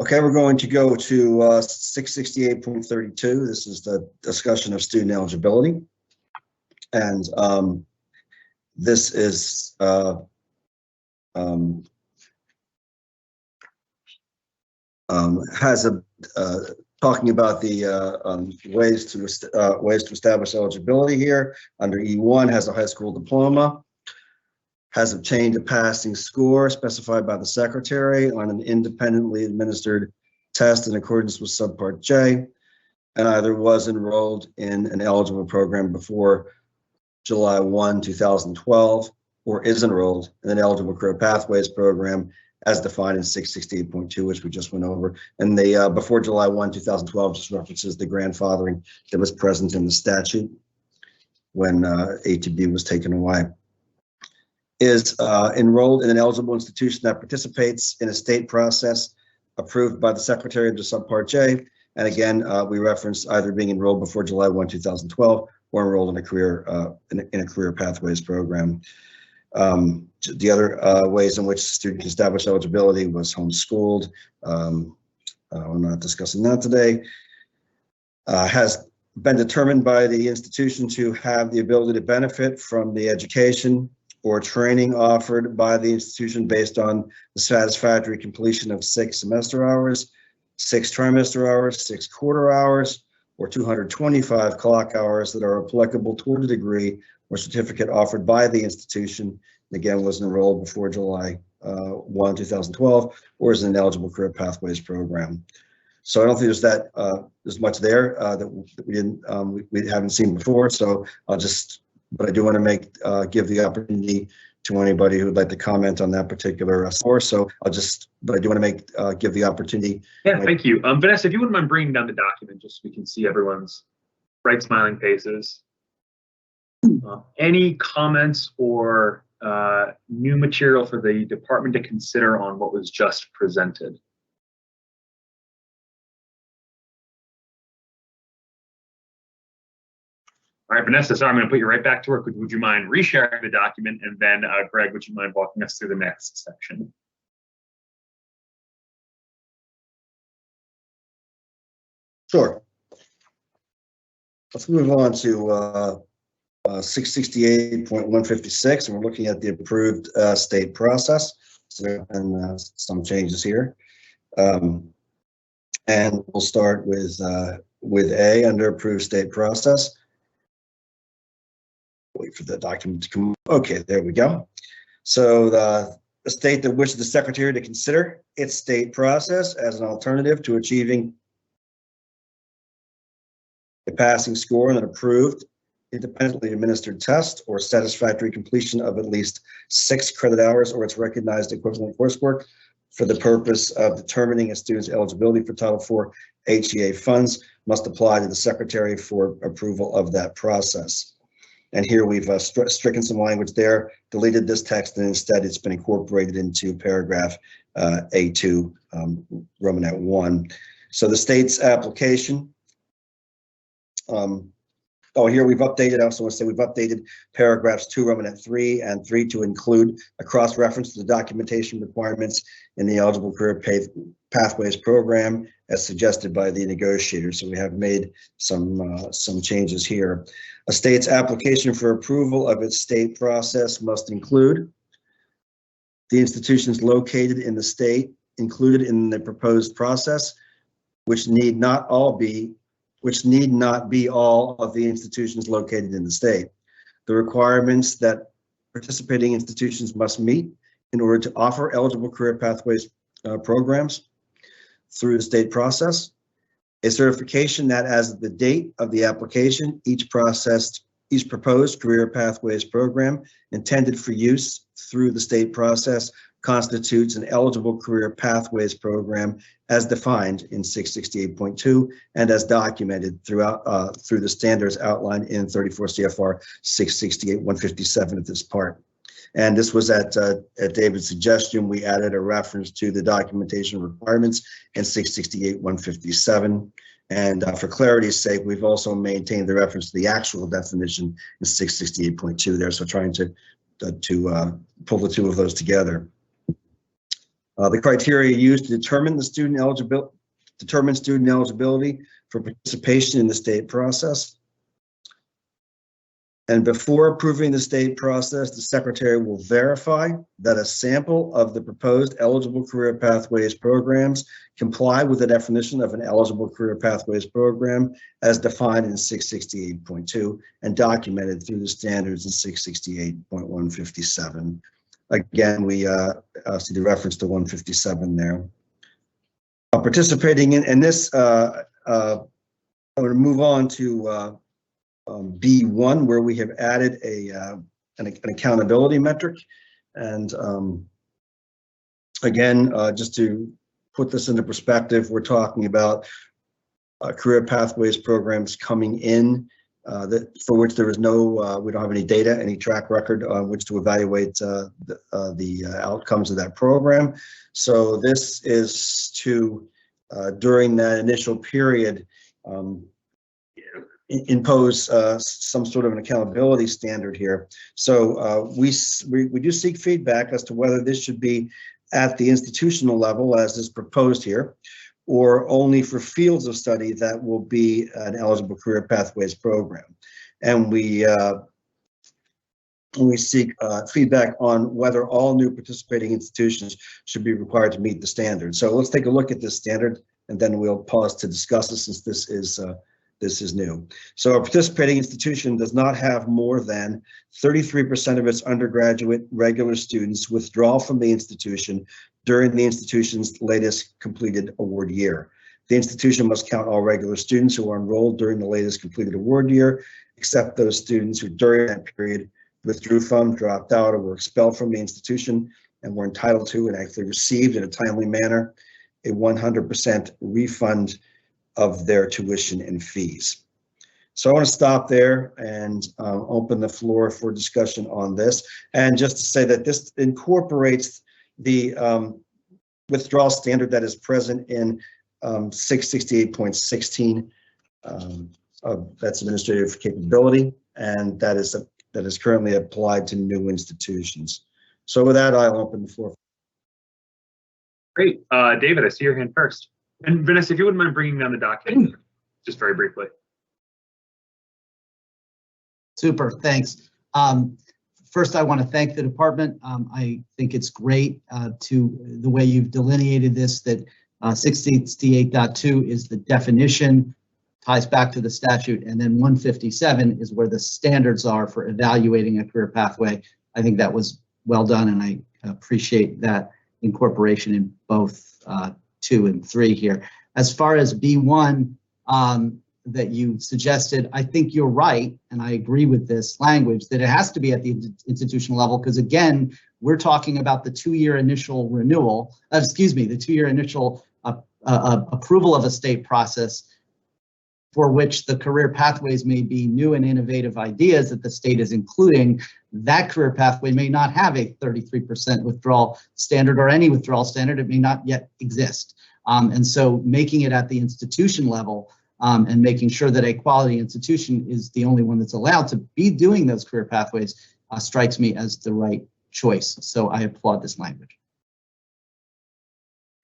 Okay, we're going to go to 668.32. This is the discussion of student eligibility, and this is has talking about the ways to establish eligibility here. Under E1, has a high school diploma, has obtained a passing score specified by the secretary on an independently administered test in accordance with subpart J, and either was enrolled in an eligible program before July 1, 2012, or is enrolled in an eligible career pathways program as defined in 668.2, which we just went over. And the before July 1, 2012 just references the grandfathering that was present in the statute when ATB was taken away. Is enrolled in an eligible institution that participates in a state process approved by the Secretary under subpart J. And again, we reference either being enrolled before July 1, 2012 or enrolled in a career pathways program. The other ways in which the student can establish eligibility was homeschooled. We're not discussing that today. Has been determined by the institution to have the ability to benefit from the education or training offered by the institution based on the satisfactory completion of 6 semester hours, 6 trimester hours, 6 quarter hours, or 225 clock hours that are applicable toward a degree or certificate offered by the institution, and again was enrolled before July 1, 2012, or is in an eligible career pathways program. So I don't think there's much there that we haven't seen before. So but I do want to give the opportunity to anybody who would like to comment on that particular source. So but I do want to give the opportunity. Yeah, thank you. Vanessa, if you wouldn't mind bringing down the document just so we can see everyone's bright smiling faces. Any comments or new material for the department to consider on what was just presented? All right, Vanessa, sorry, I'm going to put you right back to work. Would you mind resharing the document? And then, Greg, would you mind walking us through the next section? Sure. Let's move on to 668.156, and we're looking at the approved state process. So, and some changes here. And we'll start with A, under approved state process. Wait for the document to come. Okay, there we go. So the state that wishes the secretary to consider its state process as an alternative to achieving a passing score on an approved independently administered test or satisfactory completion of at least 6 credit hours or its recognized equivalent coursework for the purpose of determining a student's eligibility for Title IV HEA funds must apply to the secretary for approval of that process. And here we've stricken some language there, deleted this text, and instead it's been incorporated into paragraph A2, Romanet 1. So the state's application, here we've updated, I also want to say we've updated paragraphs 2, Romanet 3 and 3 to include a cross-reference to the documentation requirements in the Eligible Career Pathways program as suggested by the negotiators. So we have made some changes here. A state's application for approval of its state process must include the institutions located in the state included in the proposed process, which need not be all of the institutions located in the state. The requirements that participating institutions must meet in order to offer eligible career pathways programs through the state process. A certification that as of the date of the application, each proposed career pathways program intended for use through the state process constitutes an eligible career pathways program as defined in 668.2 and as documented throughout through the standards outlined in 34 CFR 668-157 of this part. And this was at David's suggestion. We added a reference to the documentation requirements in 668-157. And for clarity's sake, we've also maintained the reference to the actual definition in 668.2 there. So trying to pull the two of those together. The criteria used to determine student eligibility for participation in the state process. And before approving the state process, the secretary will verify that a sample of the proposed eligible career pathways programs comply with the definition of an eligible career pathways program as defined in 668.2 and documented through the standards in 668.157. Again, we see the reference to 157 there. Participating in this, I'm going to move on to B1, where we have added an accountability metric. And again, just to put this into perspective, we're talking about career pathways programs coming in for which there is no, we don't have any data, any track record on which to evaluate the outcomes of that program. So this is to, during that initial period, impose some sort of an accountability standard here. So we do seek feedback as to whether this should be at the institutional level as is proposed here, or only for fields of study that will be an eligible career pathways program. And we seek feedback on whether all new participating institutions should be required to meet the standard. So let's take a look at this standard, and then we'll pause to discuss it since this is new. So a participating institution does not have more than 33% of its undergraduate regular students withdraw from the institution during the institution's latest completed award year. The institution must count all regular students who are enrolled during the latest completed award year, except those students who during that period withdrew from, dropped out, or were expelled from the institution and were entitled to and actually received in a timely manner a 100% refund of their tuition and fees. So I want to stop there and open the floor for discussion on this. And just to say that this incorporates the withdrawal standard that is present in 668.16. That's administrative capability, and that is currently applied to new institutions. So with that, I'll open the floor. Great. David, I see your hand first. And Vanessa, if you wouldn't mind bringing down the document, just very briefly. Super, thanks. First, I want to thank the department. I think it's great to the way you've delineated this, that 668.2 is the definition, ties back to the statute, and then 157 is where the standards are for evaluating a career pathway. I think that was well done, and I appreciate that incorporation in both 2 and 3 here. As far as B1 that you suggested, I think you're right, and I agree with this language, that it has to be at the institutional level, because again, we're talking about the 2-year initial renewal, the 2-year initial approval of a state process for which the career pathways may be new and innovative ideas that the state is including. That career pathway may not have a 33% withdrawal standard or any withdrawal standard. It may not yet exist. And so making it at the institution level and making sure that a quality institution is the only one that's allowed to be doing those career pathways strikes me as the right choice. So I applaud this language.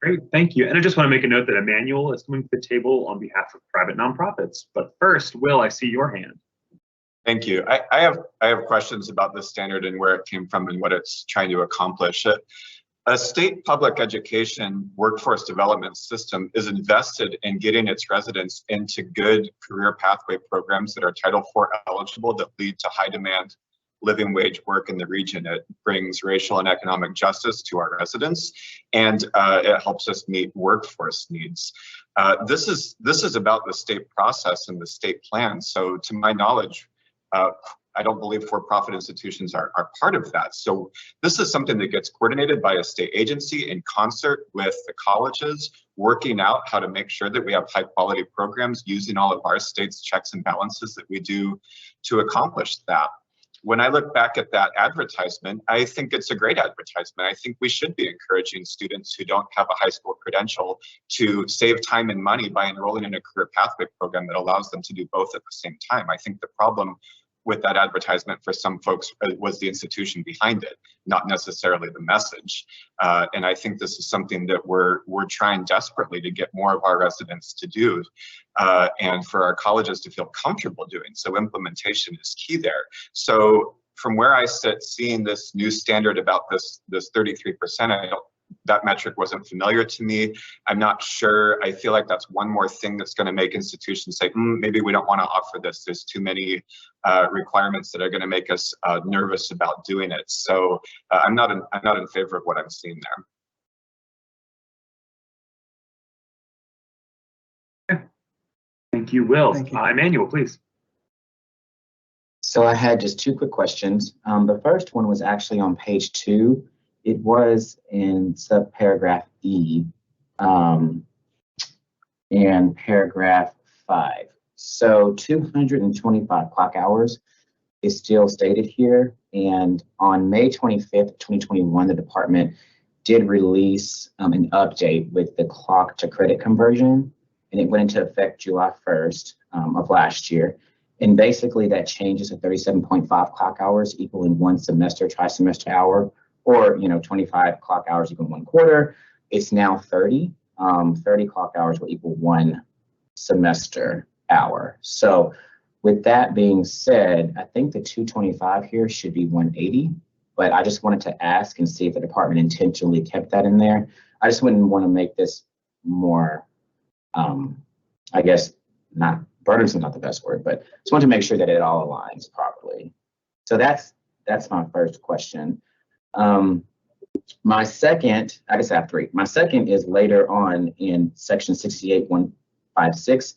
Great, thank you. And I just want to make a note that Emmanuel is coming to the table on behalf of private nonprofits. But first, Will, I see your hand. Thank you. I have questions about this standard and where it came from and what it's trying to accomplish. A state public education workforce development system is invested in getting its residents into good career pathway programs that are Title IV eligible, that lead to high demand living wage work in the region. It brings racial and economic justice to our residents, and it helps us meet workforce needs. This is about the state process and the state plan. So to my knowledge, I don't believe for-profit institutions are part of that. So this is something that gets coordinated by a state agency in concert with the colleges, working out how to make sure that we have high quality programs using all of our state's checks and balances that we do to accomplish that. When I look back at that advertisement, I think it's a great advertisement. I think we should be encouraging students who don't have a high school credential to save time and money by enrolling in a career pathway program that allows them to do both at the same time. I think the problem with that advertisement for some folks was the institution behind it, not necessarily the message. And I think this is something that we're trying desperately to get more of our residents to do, and for our colleges to feel comfortable doing. So implementation is key there. So from where I sit, seeing this new standard about this 33%, that metric wasn't familiar to me. I'm not sure. I feel like that's one more thing that's going to make institutions say, maybe we don't want to offer this. There's too many requirements that are going to make us nervous about doing it. So I'm not in favor of what I'm seeing there. Thank you, Will. Thank you. Emmanuel, please. So I had just 2 quick questions. The first one was actually on page 2. It was in subparagraph E and paragraph 5. So 225 clock hours is still stated here. And on May 25th, 2021, the department did release an update with the clock to credit conversion, and it went into effect July 1st of last year. And basically that changes to 37.5 clock hours equaling 1 semester tri-semester hour, or 25 clock hours equal 1 quarter. It's now 30. 30 clock hours will equal 1 semester hour. So with that being said, I think the 225 here should be 180, but I just wanted to ask and see if the department intentionally kept that in there. I just wouldn't want to make this more, I guess, not burdensome, not the best word, but just want to make sure that it all aligns properly. So that's my first question. My second, I just have 3. My second is later on in section 68.156,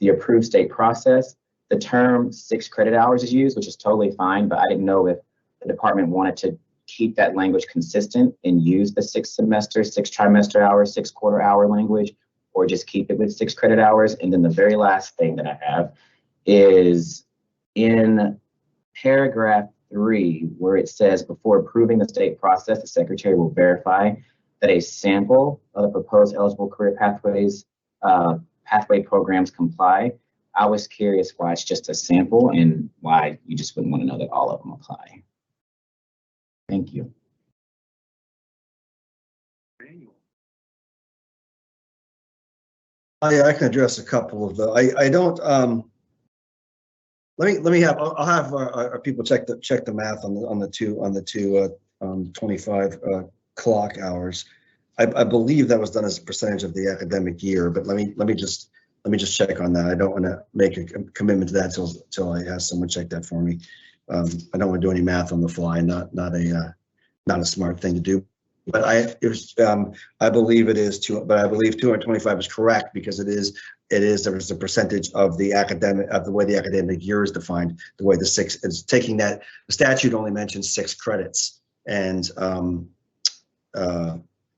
the approved state process. The term 6 credit hours is used, which is totally fine, but I didn't know if the department wanted to keep that language consistent and use the 6 semester, 6 trimester hours, 6 quarter hour language, or just keep it with 6 credit hours. And then the very last thing that I have is in paragraph 3, where it says, before approving the state process, the secretary will verify that a sample of the proposed eligible career pathways, pathway programs comply. I was curious why it's just a sample and why you just wouldn't want to know that all of them apply. Thank you. I can address a couple of the. I don't. Let me have. I'll have our people check the math on the two 25 clock hours. I believe that was done as a percentage of the academic year, but let me just check on that. I don't want to make a commitment to that till I have someone check that for me. I don't want to do any math on the fly. Not a smart thing to do. But I believe it is but I believe 225 is correct because there's a percentage of the way the academic year is defined, the way the six is taking that. The statute only mentions 6 credits, and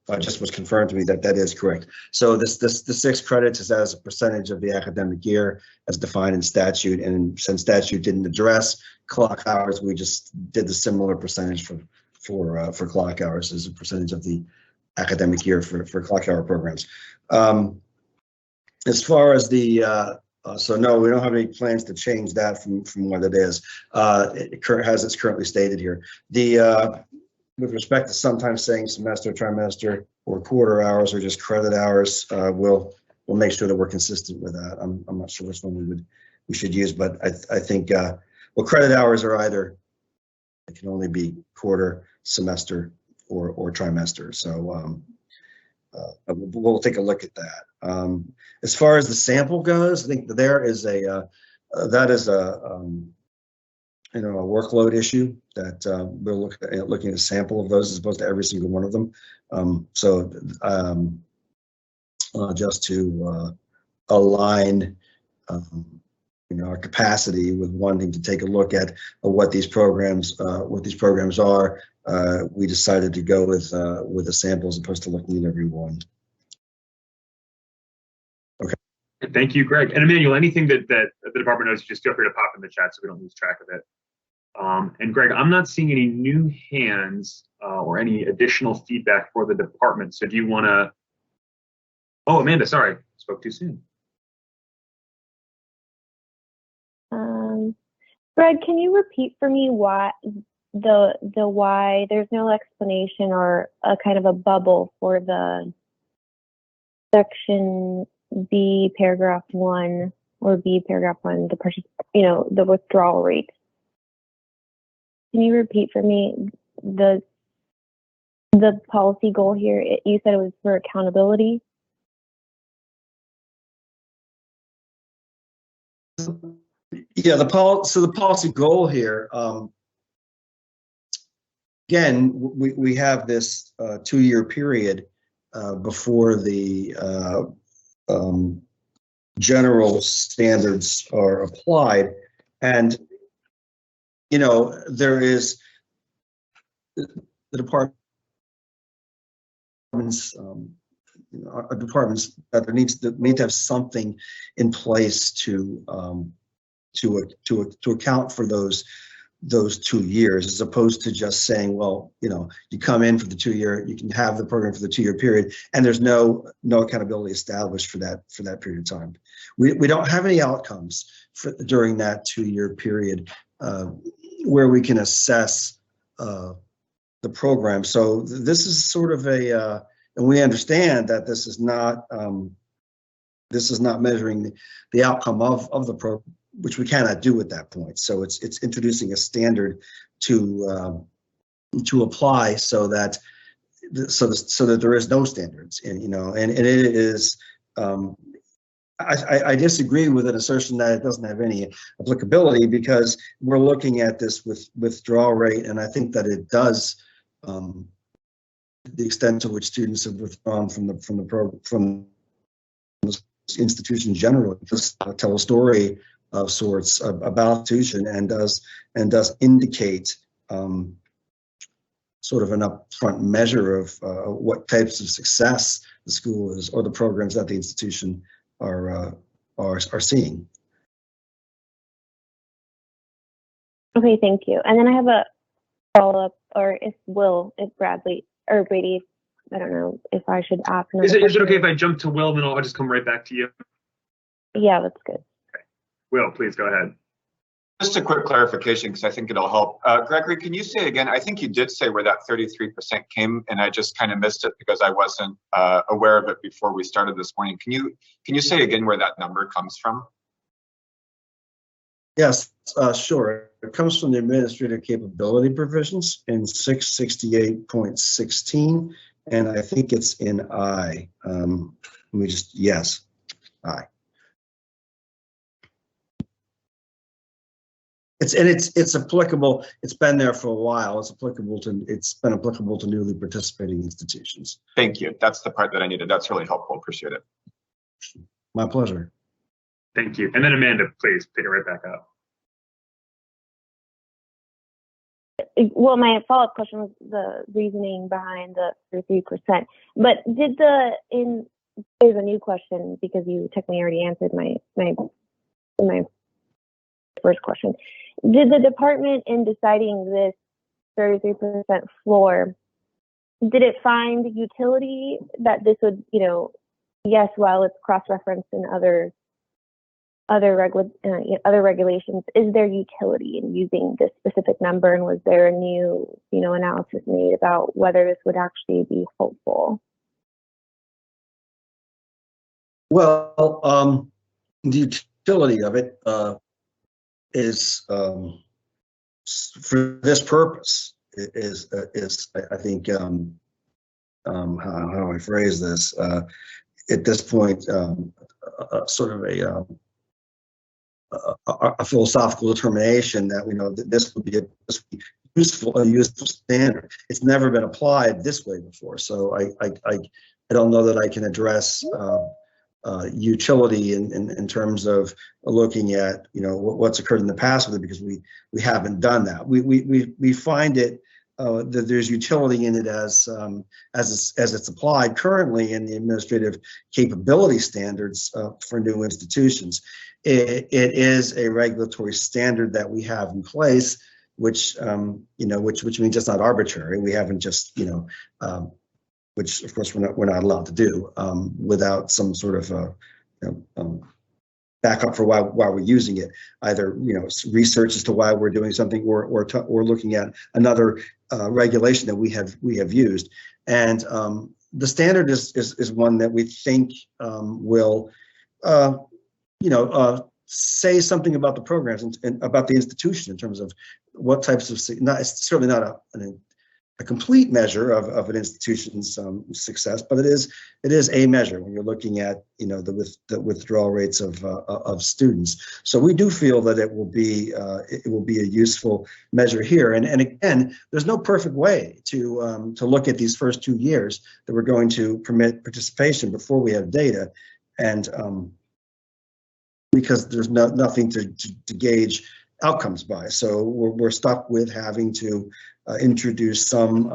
it just was confirmed to me that is correct. So the 6 credits is as a percentage of the academic year as defined in statute, and since statute didn't address clock hours, we just did the similar percentage for clock hours as a percentage of the academic year for clock hour programs. As far as the so no, we don't have any plans to change that from what it is. It's currently stated here. With respect to sometimes saying semester, trimester, or quarter hours, or just credit hours, we'll make sure that we're consistent with that. I'm not sure which one we should use, but I think well, credit hours are either, it can only be quarter, semester, or trimester. So we'll take a look at that. As far as the sample goes, I think there is a a workload issue that we're looking at a sample of those as opposed to every single one of them. Just to align our capacity with wanting to take a look at what these programs are, we decided to go with a sample as opposed to looking at every one. Okay. Thank you, Greg. And Emmanuel, anything that the department knows, just feel free to pop in the chat so we don't lose track of it. And Greg, I'm not seeing any new hands or any additional feedback for the department. So do you want to? Oh, Amanda, sorry, spoke too soon. Greg, can you repeat for me why why there's no explanation or a kind of a bubble for the section B paragraph 1 or B paragraph 1, the withdrawal rate? Can you repeat for me the policy goal here? You said it was for accountability. Yeah, the policy goal here. Again, we have this 2-year period before the general standards are applied, and there is the departments that need to have something in place to account for those 2 years, as opposed to just saying, well, you come in for the 2-year, you can have the program for the 2-year period, and there's no accountability established for that period of time. We don't have any outcomes during that 2-year period where we can assess the program. So this is sort of and we understand that this is not measuring the outcome of the program, which we cannot do at that point. So it's introducing a standard to apply so that there is no standards, and it is. I disagree with an assertion that it doesn't have any applicability, because we're looking at this withdrawal rate, and I think that it does. The extent to which students have withdrawn from the institution generally does tell a story of sorts about institution, and does indicate sort of an upfront measure of what types of success the school is, or the programs that the institution are seeing. Okay, thank you. And then I have a follow-up, or if Bradley or Brady, I don't know if I should ask. Is it okay if I jump to Will, and then I'll just come right back to you? Yeah, that's good. Okay. Will, please go ahead. Just a quick clarification, because I think it'll help. Gregory, can you say again, I think you did say where that 33% came, and I just kind of missed it because I wasn't aware of it before we started this morning. Can you say again where that number comes from? Yes, sure. It comes from the administrative capability provisions in 668.16, and I think it's in I. Let me just, yes, I. It's applicable. It's been there for a while. It's been applicable to newly participating institutions. Thank you. That's the part that I needed. That's really helpful. Appreciate it. My pleasure. Thank you. And then Amanda, please pick it right back up. Well, my follow-up question was the reasoning behind the 33%. But there's a new question because you technically already answered my first question. Did the department, in deciding this 33% floor, did it find utility that this would, yes, while it's cross-referenced in other regulations, is there utility in using this specific number, and was there a new, analysis made about whether this would actually be helpful? Well, the utility of it is for this purpose is I think how do I phrase this at this point sort of a philosophical determination that we know that this would be a useful standard. It's never been applied this way before, so I don't know that I can address utility in terms of looking at what's occurred in the past with it, because we haven't done that. We find it that there's utility in it as it's applied currently in the administrative capability standards for new institutions. It is a regulatory standard that we have in place, which means it's not arbitrary. We haven't just which of course we're not allowed to do without some sort of backup for why we're using it. Either research as to why we're doing something, or looking at another regulation that we have used. And the standard is one that we think will say something about the programs and about the institution in terms of what types of, it's certainly not a complete measure of an institution's success, but it is a measure when you're looking at the withdrawal rates of students. So we do feel that it will be a useful measure here. And again, there's no perfect way to look at these first 2 years that we're going to permit participation before we have data, and because there's nothing to gauge outcomes by. So we're stuck with having to introduce some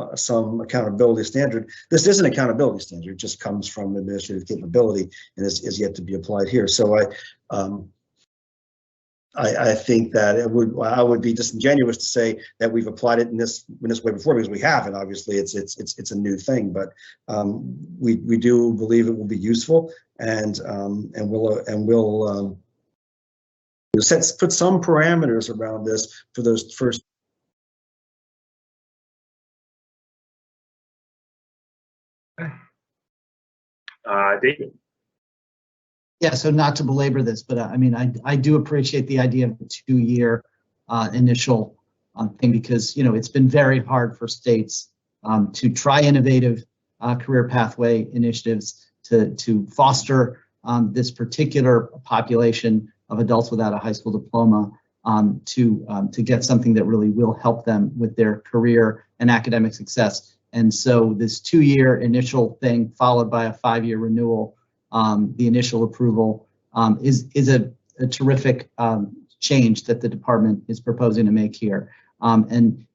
accountability standard. This is an accountability standard; it just comes from administrative capability and is yet to be applied here. So I think that I would be disingenuous to say that we've applied it in this way before, because we haven't. Obviously, it's a new thing, but we do believe it will be useful, and we'll put some parameters around this for those first. David. Yeah, so not to belabor this, but I do appreciate the idea of the 2-year initial thing, because it's been very hard for states to try innovative career pathway initiatives to foster this particular population of adults without a high school diploma to get something that really will help them with their career and academic success. And so this 2-year initial thing followed by a 5-year renewal, the initial approval is a terrific change that the department is proposing to make here. And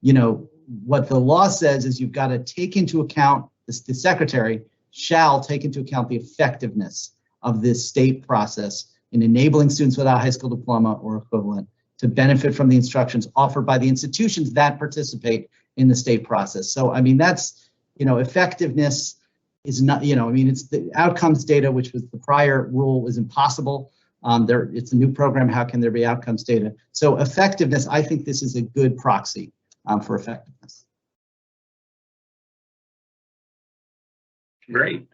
what the law says is you've got to take into account, the secretary shall take into account the effectiveness of this state process in enabling students without a high school diploma or equivalent to benefit from the instructions offered by the institutions that participate in the state process. So, that's, effectiveness is not, it's the outcomes data, which was the prior rule, was impossible. It's a new program. How can there be outcomes data? So effectiveness, I think this is a good proxy for effectiveness. Great.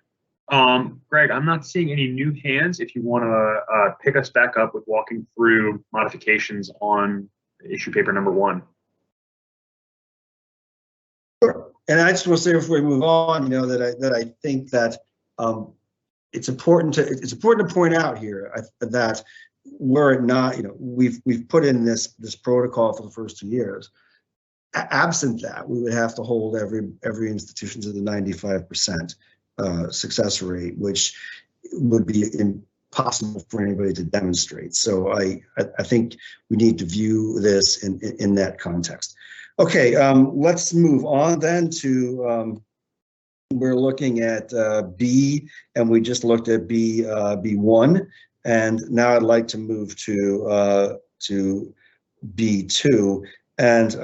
Greg, I'm not seeing any new hands. If you want to pick us back up with walking through modifications on issue paper number 1. Sure. And I just want to say before we move on, that I think that it's important to point out here that were it not, we've put in this protocol for the first 2 years. Absent that, we would have to hold every institution to the 95% success rate, which would be impossible for anybody to demonstrate. So I think we need to view this in that context. Okay, let's move on then to we're looking at B, and we just looked at B1, and now I'd like to move to B2, and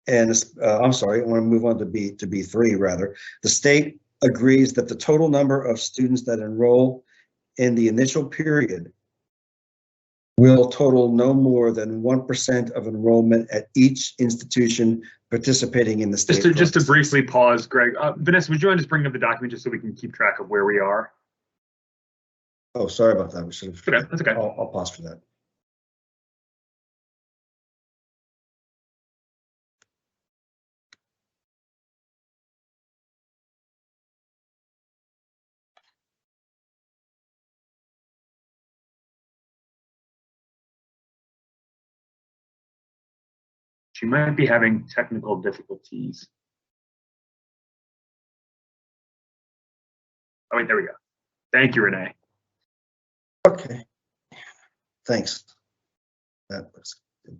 I'm sorry, I want to move on to B3 rather. The state agrees that the total number of students that enroll in the initial period will total no more than 1% of enrollment at each institution participating in the state. Just to briefly pause, Greg. Vanessa, would you mind just bringing up the document just so we can keep track of where we are? Oh, sorry about that. We should have. Okay, that's okay. I'll pause for that. She might be having technical difficulties. Oh, wait, there we go. Thank you, Renee. Okay. Thanks. That looks good.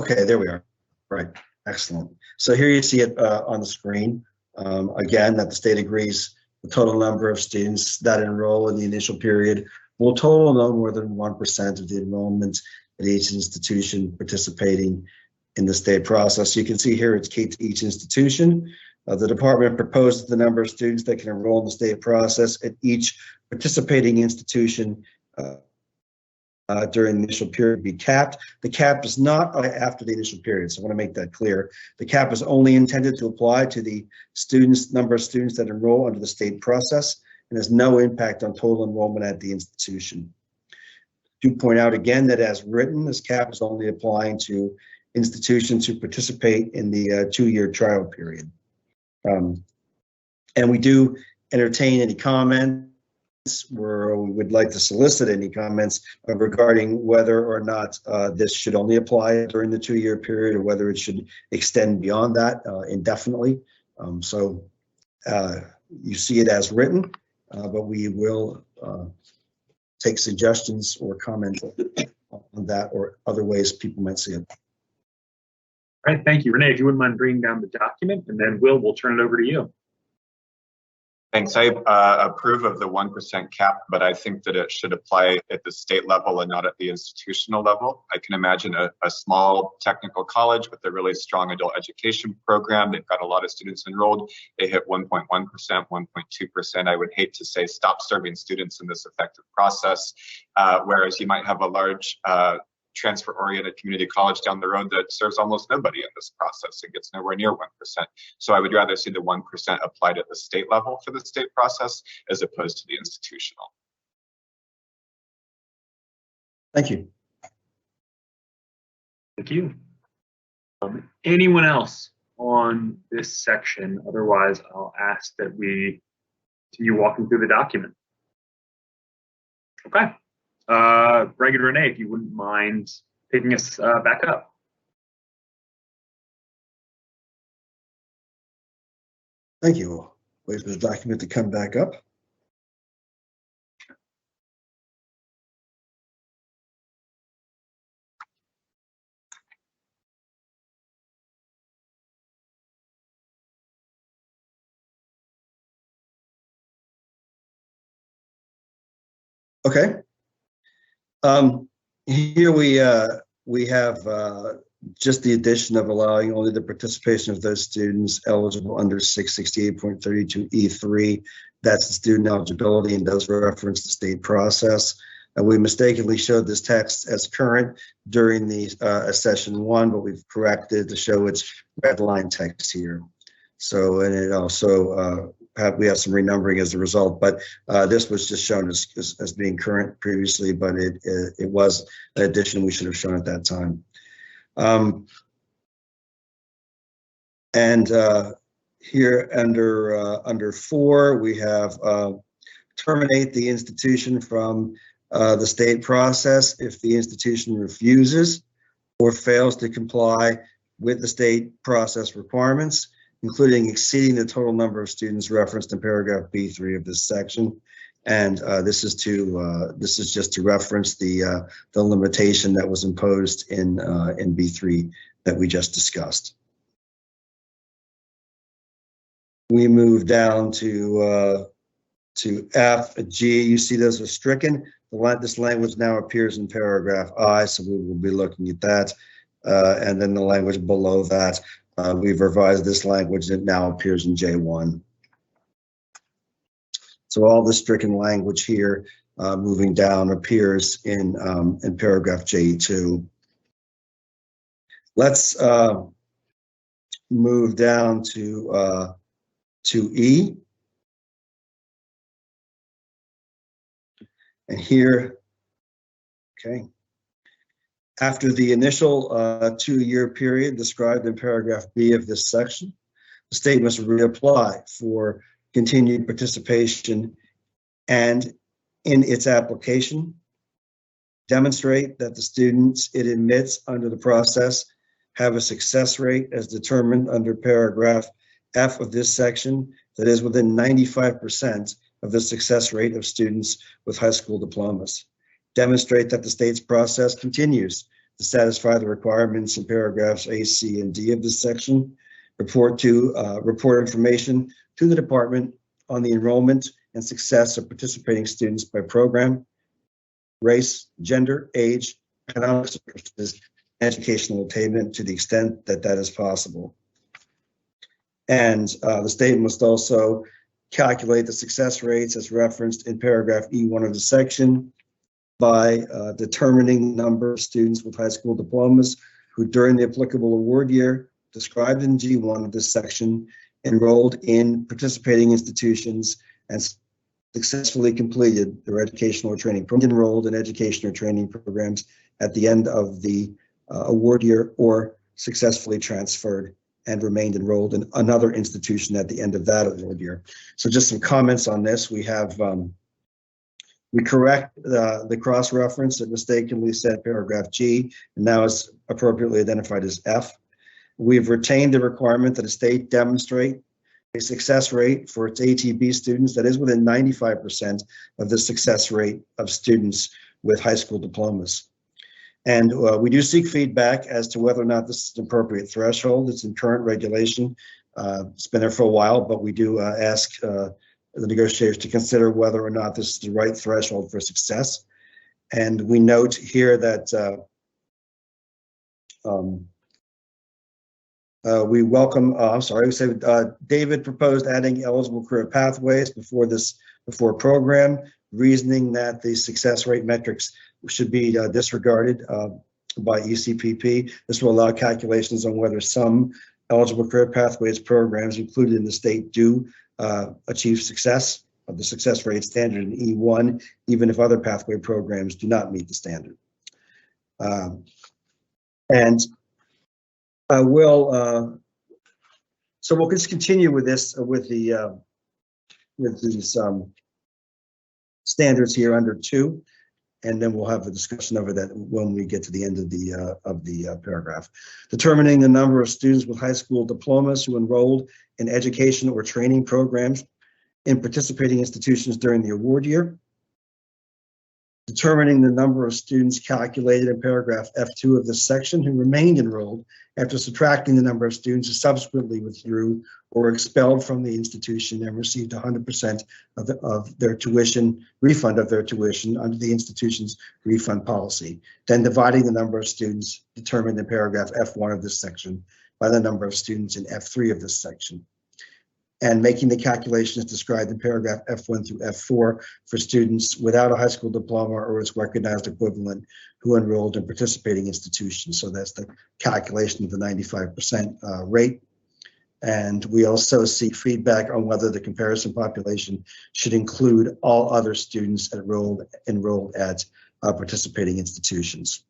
Okay, there we are. Right. Excellent. So here you see it on the screen. Again, that the state agrees the total number of students that enroll in the initial period will total no more than 1% of the enrollment at each institution participating in the state process. You can see here it's key to each institution. The department proposes the number of students that can enroll in the state process at each participating institution during the initial period be capped. The cap is not after the initial period, so I want to make that clear. The cap is only intended to apply to the number of students that enroll under the state process and has no impact on total enrollment at the institution. Do point out again that as written, this cap is only applying to institutions who participate in the 2-year trial period. And we do entertain any comments where we would like to solicit any comments regarding whether or not this should only apply during the 2-year period or whether it should extend beyond that indefinitely. So you see it as written, but we will take suggestions or comments on that or other ways people might see it. All right, thank you. Renee, if you wouldn't mind bringing down the document, and then we'll turn it over to you. Thanks. I approve of the 1% cap, but I think that it should apply at the state level and not at the institutional level. I can imagine a small technical college with a really strong adult education program. They've got a lot of students enrolled. They hit 1.1%, 1.2%. I would hate to say stop serving students in this effective process, whereas you might have a large transfer-oriented community college down the road that serves almost nobody in this process and gets nowhere near 1%. So I would rather see the 1% applied at the state level for the state process as opposed to the institutional. Thank you. Thank you. Anyone else on this section? Otherwise, I'll ask that we continue walking through the document. Okay. Greg and Renee, if you wouldn't mind picking us back up. Thank you. Wait for the document to come back up. Okay. Here we have just the addition of allowing only the participation of those students eligible under 668.32E3. That's the student eligibility and does reference the state process. We mistakenly showed this text as current during the session 1, but we've corrected to show it's red line text here. So, and it also we have some renumbering as a result, but this was just shown as being current previously, but it was an addition we should have shown at that time. And here under 4, we have terminate the institution from the state process if the institution refuses or fails to comply with the state process requirements, including exceeding the total number of students referenced in paragraph B3 of this section. And this is just to reference the limitation that was imposed in B3 that we just discussed. We move down to F, G. You see those are stricken. This language now appears in paragraph I, so we will be looking at that. And then the language below that, we've revised this language that now appears in J1. So all the stricken language here, moving down, appears in paragraph J2. Let's move down to E. And here, okay, after the initial 2-year period described in paragraph B of this section, the state must reapply for continued participation and in its application, demonstrate that the students it admits under the process have a success rate as determined under paragraph F of this section that is within 95% of the success rate of students with high school diplomas. Demonstrate that the state's process continues to satisfy the requirements in paragraphs A, C, and D of this section. Report information to the department on the enrollment and success of participating students by program, race, gender, age, economic circumstances, educational attainment to the extent that that is possible. And the state must also calculate the success rates as referenced in paragraph E1 of the section by determining the number of students with high school diplomas who during the applicable award year described in G1 of this section enrolled in participating institutions and successfully completed their educational or training program, enrolled in education or training programs at the end of the award year or successfully transferred and remained enrolled in another institution at the end of that award year. So just some comments on this. We have, we correct the cross-reference that mistakenly said paragraph G, and now it's appropriately identified as F. We've retained the requirement that a state demonstrate a success rate for its ATB students that is within 95% of the success rate of students with high school diplomas. And we do seek feedback as to whether or not this is an appropriate threshold. It's in current regulation. It's been there for a while, but we do ask the negotiators to consider whether or not this is the right threshold for success. And we note here that we welcome, I'm sorry, we said David proposed adding eligible career pathways before program, reasoning that the success rate metrics should be disregarded by ECPP. This will allow calculations on whether some eligible career pathways programs included in the state do achieve success of the success rate standard in E1, even if other pathway programs do not meet the standard. And I will, so we'll just continue with this, with these standards here under 2. And then we'll have a discussion over that when we get to the end of the paragraph. Determining the number of students with high school diplomas who enrolled in education or training programs in participating institutions during the award year. Determining the number of students calculated in paragraph F2 of this section who remained enrolled after subtracting the number of students who subsequently withdrew or expelled from the institution and received 100% of their tuition, refund of their tuition under the institution's refund policy. Then dividing the number of students determined in paragraph F1 of this section by the number of students in F3 of this section. And making the calculations described in paragraph F1 through F4 for students without a high school diploma or its recognized equivalent who enrolled in participating institutions. So that's the calculation of the 95% rate. And we also seek feedback on whether the comparison population should include all other students enrolled at participating institutions.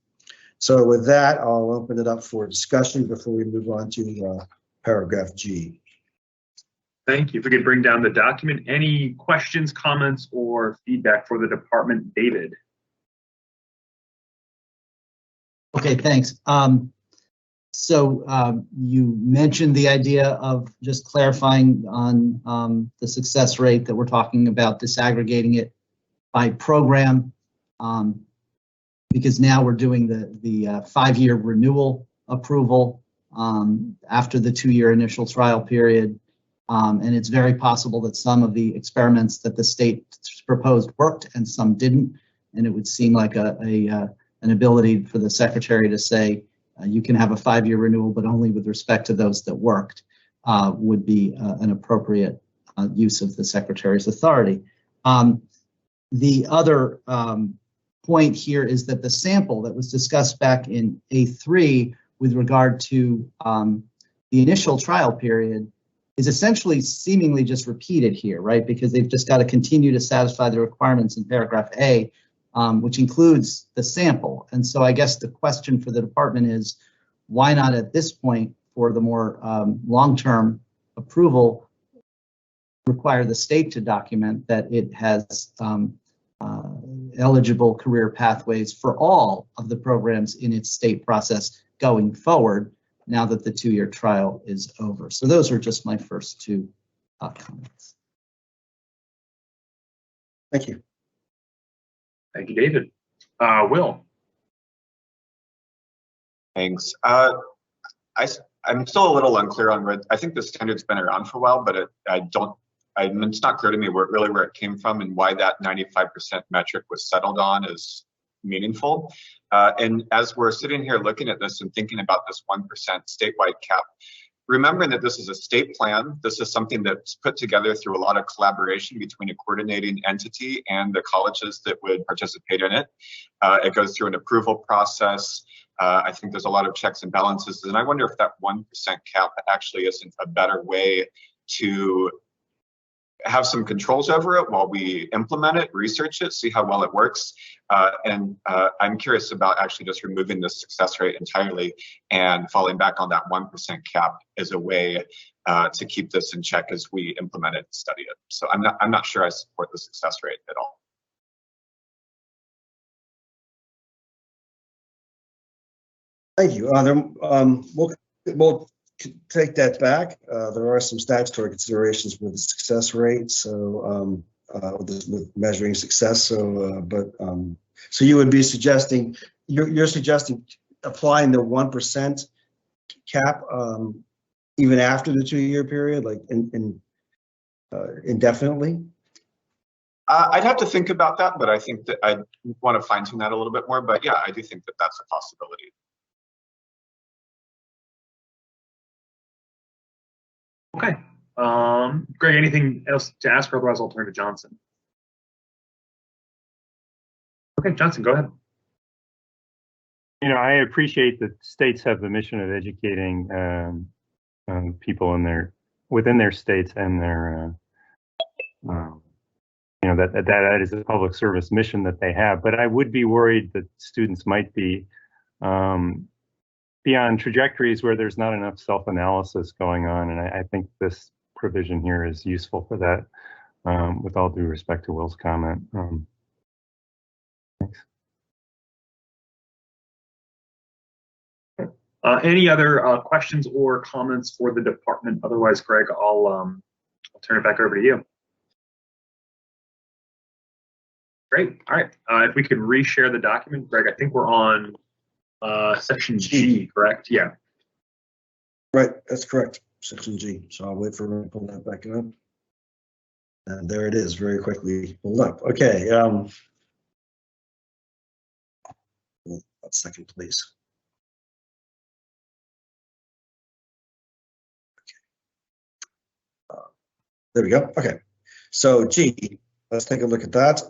So with that, I'll open it up for discussion before we move on to paragraph G. Thank you. If we could bring down the document, any questions, comments, or feedback for the department, David? Okay, thanks. You mentioned the idea of just clarifying on the success rate that we're talking about, disaggregating it by program, because now we're doing the 5-year renewal approval after the 2-year initial trial period. And it's very possible that some of the experiments that the state proposed worked and some didn't. And it would seem like an ability for the secretary to say, you can have a 5-year renewal, but only with respect to those that worked, would be an appropriate use of the secretary's authority. The other point here is that the sample that was discussed back in A3 with regard to the initial trial period is essentially seemingly just repeated here, right? Because they've just got to continue to satisfy the requirements in paragraph A, which includes the sample. And so I guess the question for the department is, why not at this point for the more long-term approval require the state to document that it has eligible career pathways for all of the programs in its state process going forward now that the 2-year trial is over. So those are just my first 2 comments. Thank you. Thank you, David. Will. Thanks. I'm still a little unclear on where, I think the standard's been around for a while, but it's not clear to me where it came from and why that 95% metric was settled on is meaningful. And as we're sitting here looking at this and thinking about this 1% statewide cap, remembering that this is a state plan, this is something that's put together through a lot of collaboration between a coordinating entity and the colleges that would participate in it. It goes through an approval process. I think there's a lot of checks and balances, and I wonder if that 1% cap actually isn't a better way to have some controls over it while we implement it, research it, see how well it works. And I'm curious about actually just removing the success rate entirely and falling back on that 1% cap as a way to keep this in check as we implement it and study it. So I'm not sure I support the success rate at all. Thank you. We'll take that back. There are some statutory considerations with the success rate, so with measuring success. So, so you would be suggesting you're suggesting applying the 1% cap even after the 2-year period, like indefinitely. I'd have to think about that, but I think that I want to fine tune that a little bit more. But yeah, I do think that that's a possibility. Okay. Greg, anything else to ask, or otherwise I'll turn to Johnson. Okay, Johnson, go ahead. You know, I appreciate that states have the mission of educating people within their states and their, you know, that is a public service mission that they have. But I would be worried that students might be beyond trajectories where there's not enough self-analysis going on. And I think this provision here is useful for that, with all due respect to Will's comment. Thanks. Any other questions or comments for the department? Otherwise, Greg, I'll turn it back over to you. Great. All right. If we could reshare the document, Greg, I think we're on section G, correct? Yeah. Right, that's correct. Section G. So I'll wait for her to pull that back up. And there it is, very quickly pulled up. Okay. 1 second, please. Okay. There we go. Okay. So G, let's take a look at that.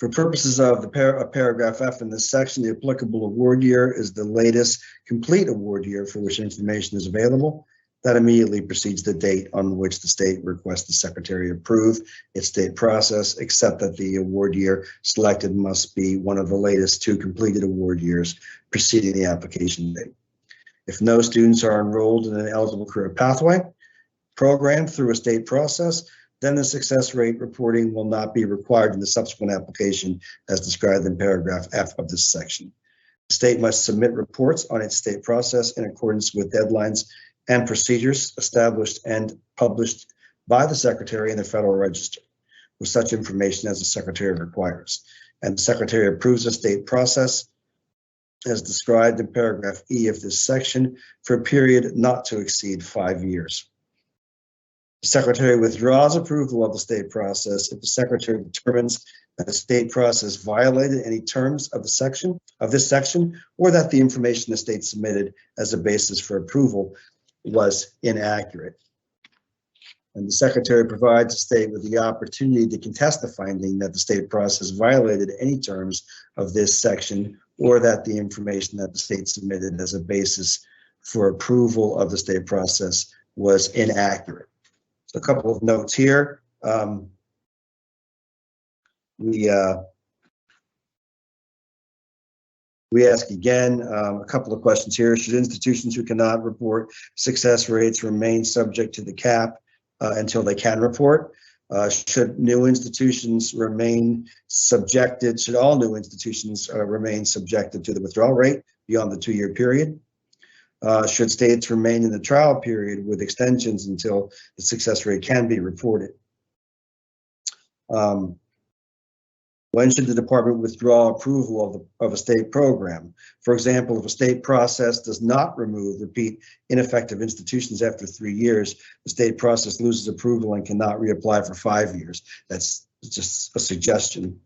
For purposes of the paragraph F in this section, the applicable award year is the latest complete award year for which information is available. That immediately precedes the date on which the state requests the secretary approve its state process, except that the award year selected must be one of the latest 2 completed award years preceding the application date. If no students are enrolled in an eligible career pathway program through a state process, then the success rate reporting will not be required in the subsequent application as described in paragraph F of this section. The state must submit reports on its state process in accordance with deadlines and procedures established and published by the Secretary in the Federal Register, with such information as the Secretary requires. And the Secretary approves the state process as described in paragraph E of this section for a period not to exceed 5 years. The Secretary withdraws approval of the state process if the Secretary determines that the state process violated any terms of this section, or that the information the state submitted as a basis for approval was inaccurate. And the Secretary provides the state with the opportunity to contest the finding that the state process violated any terms of this section, or that the information that the state submitted as a basis for approval of the state process was inaccurate. So a couple of notes here. We ask again a couple of questions here. Should institutions who cannot report success rates remain subject to the cap until they can report? Should new institutions remain subjected, should all new institutions remain subjected to the withdrawal rate beyond the 2-year period? Should states remain in the trial period with extensions until the success rate can be reported? When should the department withdraw approval of a state program? For example, if a state process does not remove repeat ineffective institutions after 3 years, the state process loses approval and cannot reapply for 5 years. That's just a suggestion.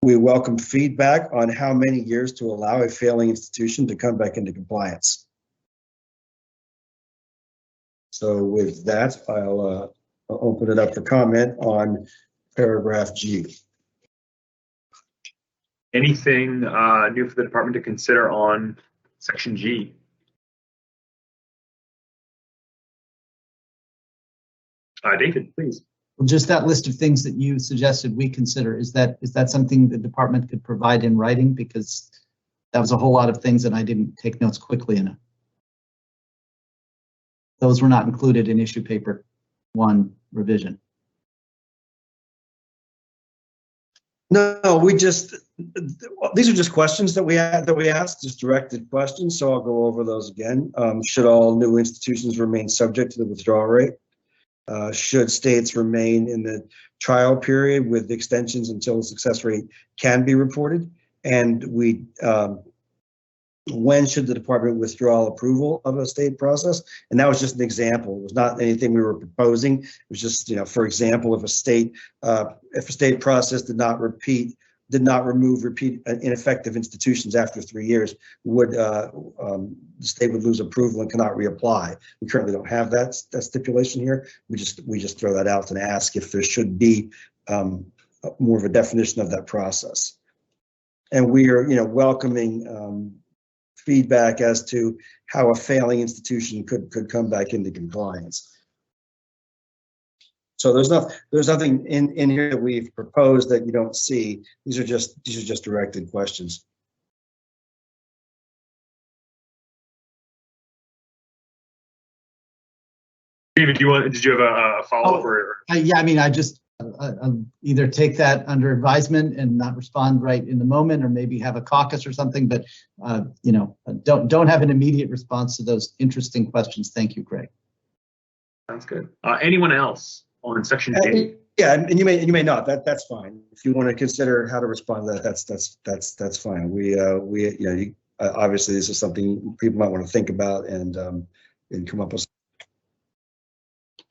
We welcome feedback on how many years to allow a failing institution to come back into compliance. So with that, I'll open it up for comment on paragraph G. Anything new for the department to consider on section G? David, please. Well, just that list of things that you suggested we consider, is that something the department could provide in writing? Because that was a whole lot of things and I didn't take notes quickly enough. Those were not included in issue paper 1 revision. No, these are just questions that we asked, just directed questions. So I'll go over those again. Should all new institutions remain subject to the withdrawal rate? Should states remain in the trial period with extensions until the success rate can be reported? And when should the department withdraw approval of a state process? And that was just an example. It was not anything we were proposing. It was just, for example, if a state process did not remove repeat ineffective institutions after 3 years, the state would lose approval and cannot reapply. We currently don't have that stipulation here. We just throw that out and ask if there should be more of a definition of that process. And we are, welcoming feedback as to how a failing institution could come back into compliance. So there's nothing in here that we've proposed that you don't see. These are just directed questions. David, did you have a follow-up? Yeah, I mean, I just either take that under advisement and not respond right in the moment, or maybe have a caucus or something, but don't have an immediate response to those interesting questions. Thank you, Greg. Sounds good. Anyone else on section G? Yeah, and you may not. That's fine. If you want to consider how to respond to that, that's fine. We obviously this is something people might want to think about and come up with.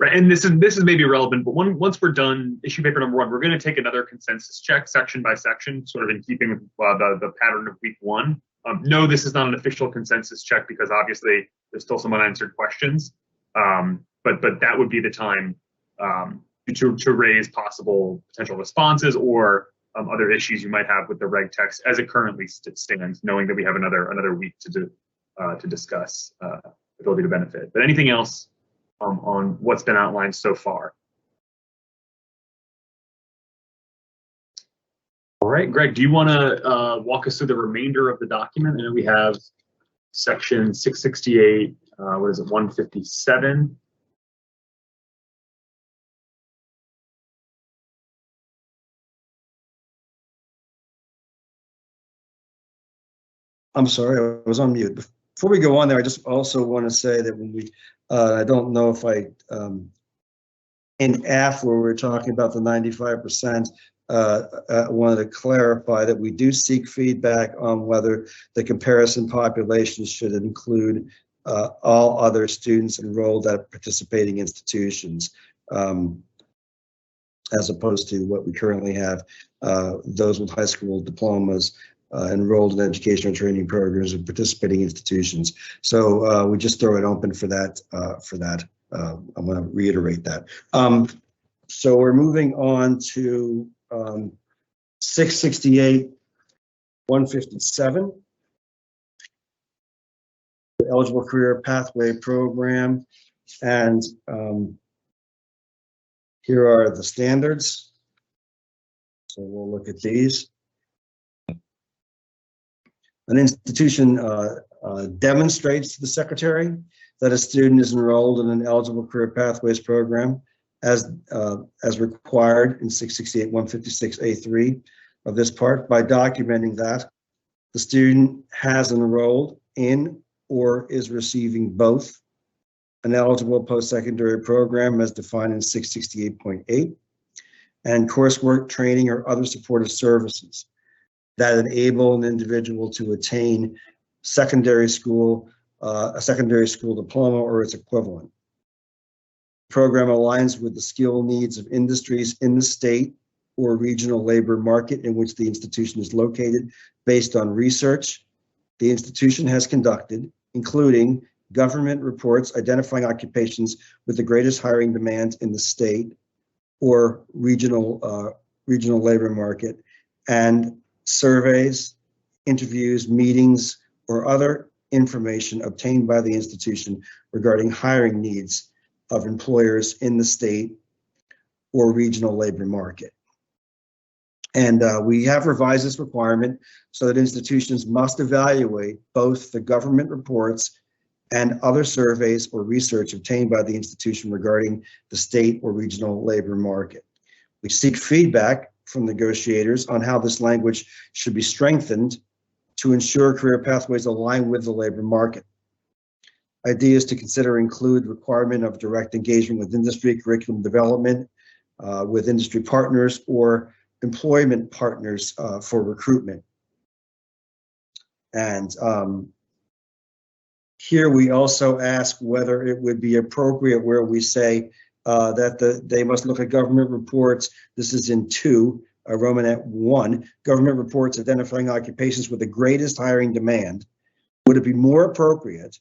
Right, and this is maybe relevant, but once we're done issue paper number 1, we're going to take another consensus check section by section, sort of in keeping with the pattern of week 1. No, this is not an official consensus check because obviously there's still some unanswered questions, but that would be the time to raise possible potential responses or other issues you might have with the reg text as it currently stands, knowing that we have another week to discuss ability to benefit. But anything else on what's been outlined so far? All right, Greg, do you want to walk us through the remainder of the document? I know we have section 668, what is it, 157? I'm sorry, I was on mute. Before we go on there, I just also want to say that when we, I don't know if in F where we're talking about the 95%, I wanted to clarify that we do seek feedback on whether the comparison population should include all other students enrolled at participating institutions, as opposed to what we currently have, those with high school diplomas enrolled in educational training programs and participating institutions. So we just throw it open for that. I'm going to reiterate that. So we're moving on to 668, 157. The Eligible Career Pathway Program. And here are the standards. So we'll look at these. An institution demonstrates to the secretary that a student is enrolled in an Eligible Career Pathways program as required in 668 156A3 of this part by documenting that the student has enrolled in or is receiving both an eligible post-secondary program as defined in 668.8 and coursework, training, or other supportive services that enable an individual to attain secondary school, a secondary school diploma or its equivalent. The program aligns with the skill needs of industries in the state or regional labor market in which the institution is located based on research the institution has conducted, including government reports identifying occupations with the greatest hiring demand in the state or regional labor market, and surveys, interviews, meetings, or other information obtained by the institution regarding hiring needs of employers in the state or regional labor market. And we have revised this requirement so that institutions must evaluate both the government reports and other surveys or research obtained by the institution regarding the state or regional labor market. We seek feedback from negotiators on how this language should be strengthened to ensure career pathways align with the labor market. Ideas to consider include requirement of direct engagement with industry, curriculum development, with industry partners or employment partners for recruitment. And here we also ask whether it would be appropriate where we say that they must look at government reports. This is in 2, Romanet 1, government reports identifying occupations with the greatest hiring demand. Would it be more appropriate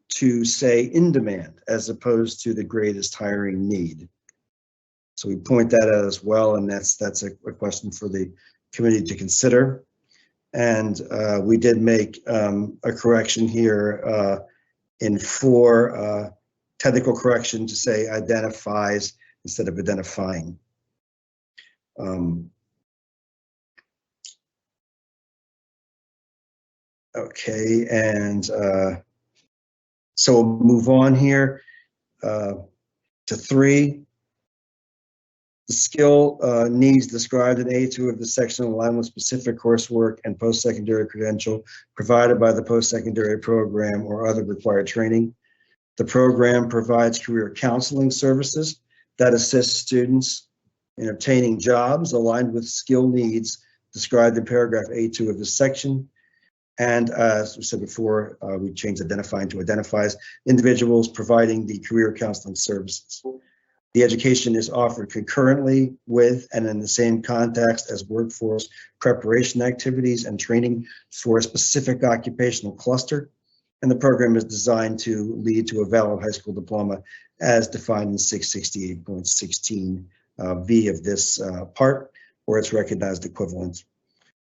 to say in demand as opposed to the greatest hiring need? So we point that out as well, and that's a question for the committee to consider. And we did make a correction here in 4, technical correction to say identifies instead of identifying. Okay, and so we'll move on here to 3. The skill needs described in A2 of the section align with specific coursework and post-secondary credential provided by the post-secondary program or other required training. The program provides career counseling services that assist students in obtaining jobs aligned with skill needs described in paragraph A2 of this section. And as we said before, we changed identifying to identifies individuals providing the career counseling services. The education is offered concurrently with and in the same context as workforce preparation activities and training for a specific occupational cluster And the program is designed to lead to a valid high school diploma as defined in 668.16 V of this part, or its recognized equivalent.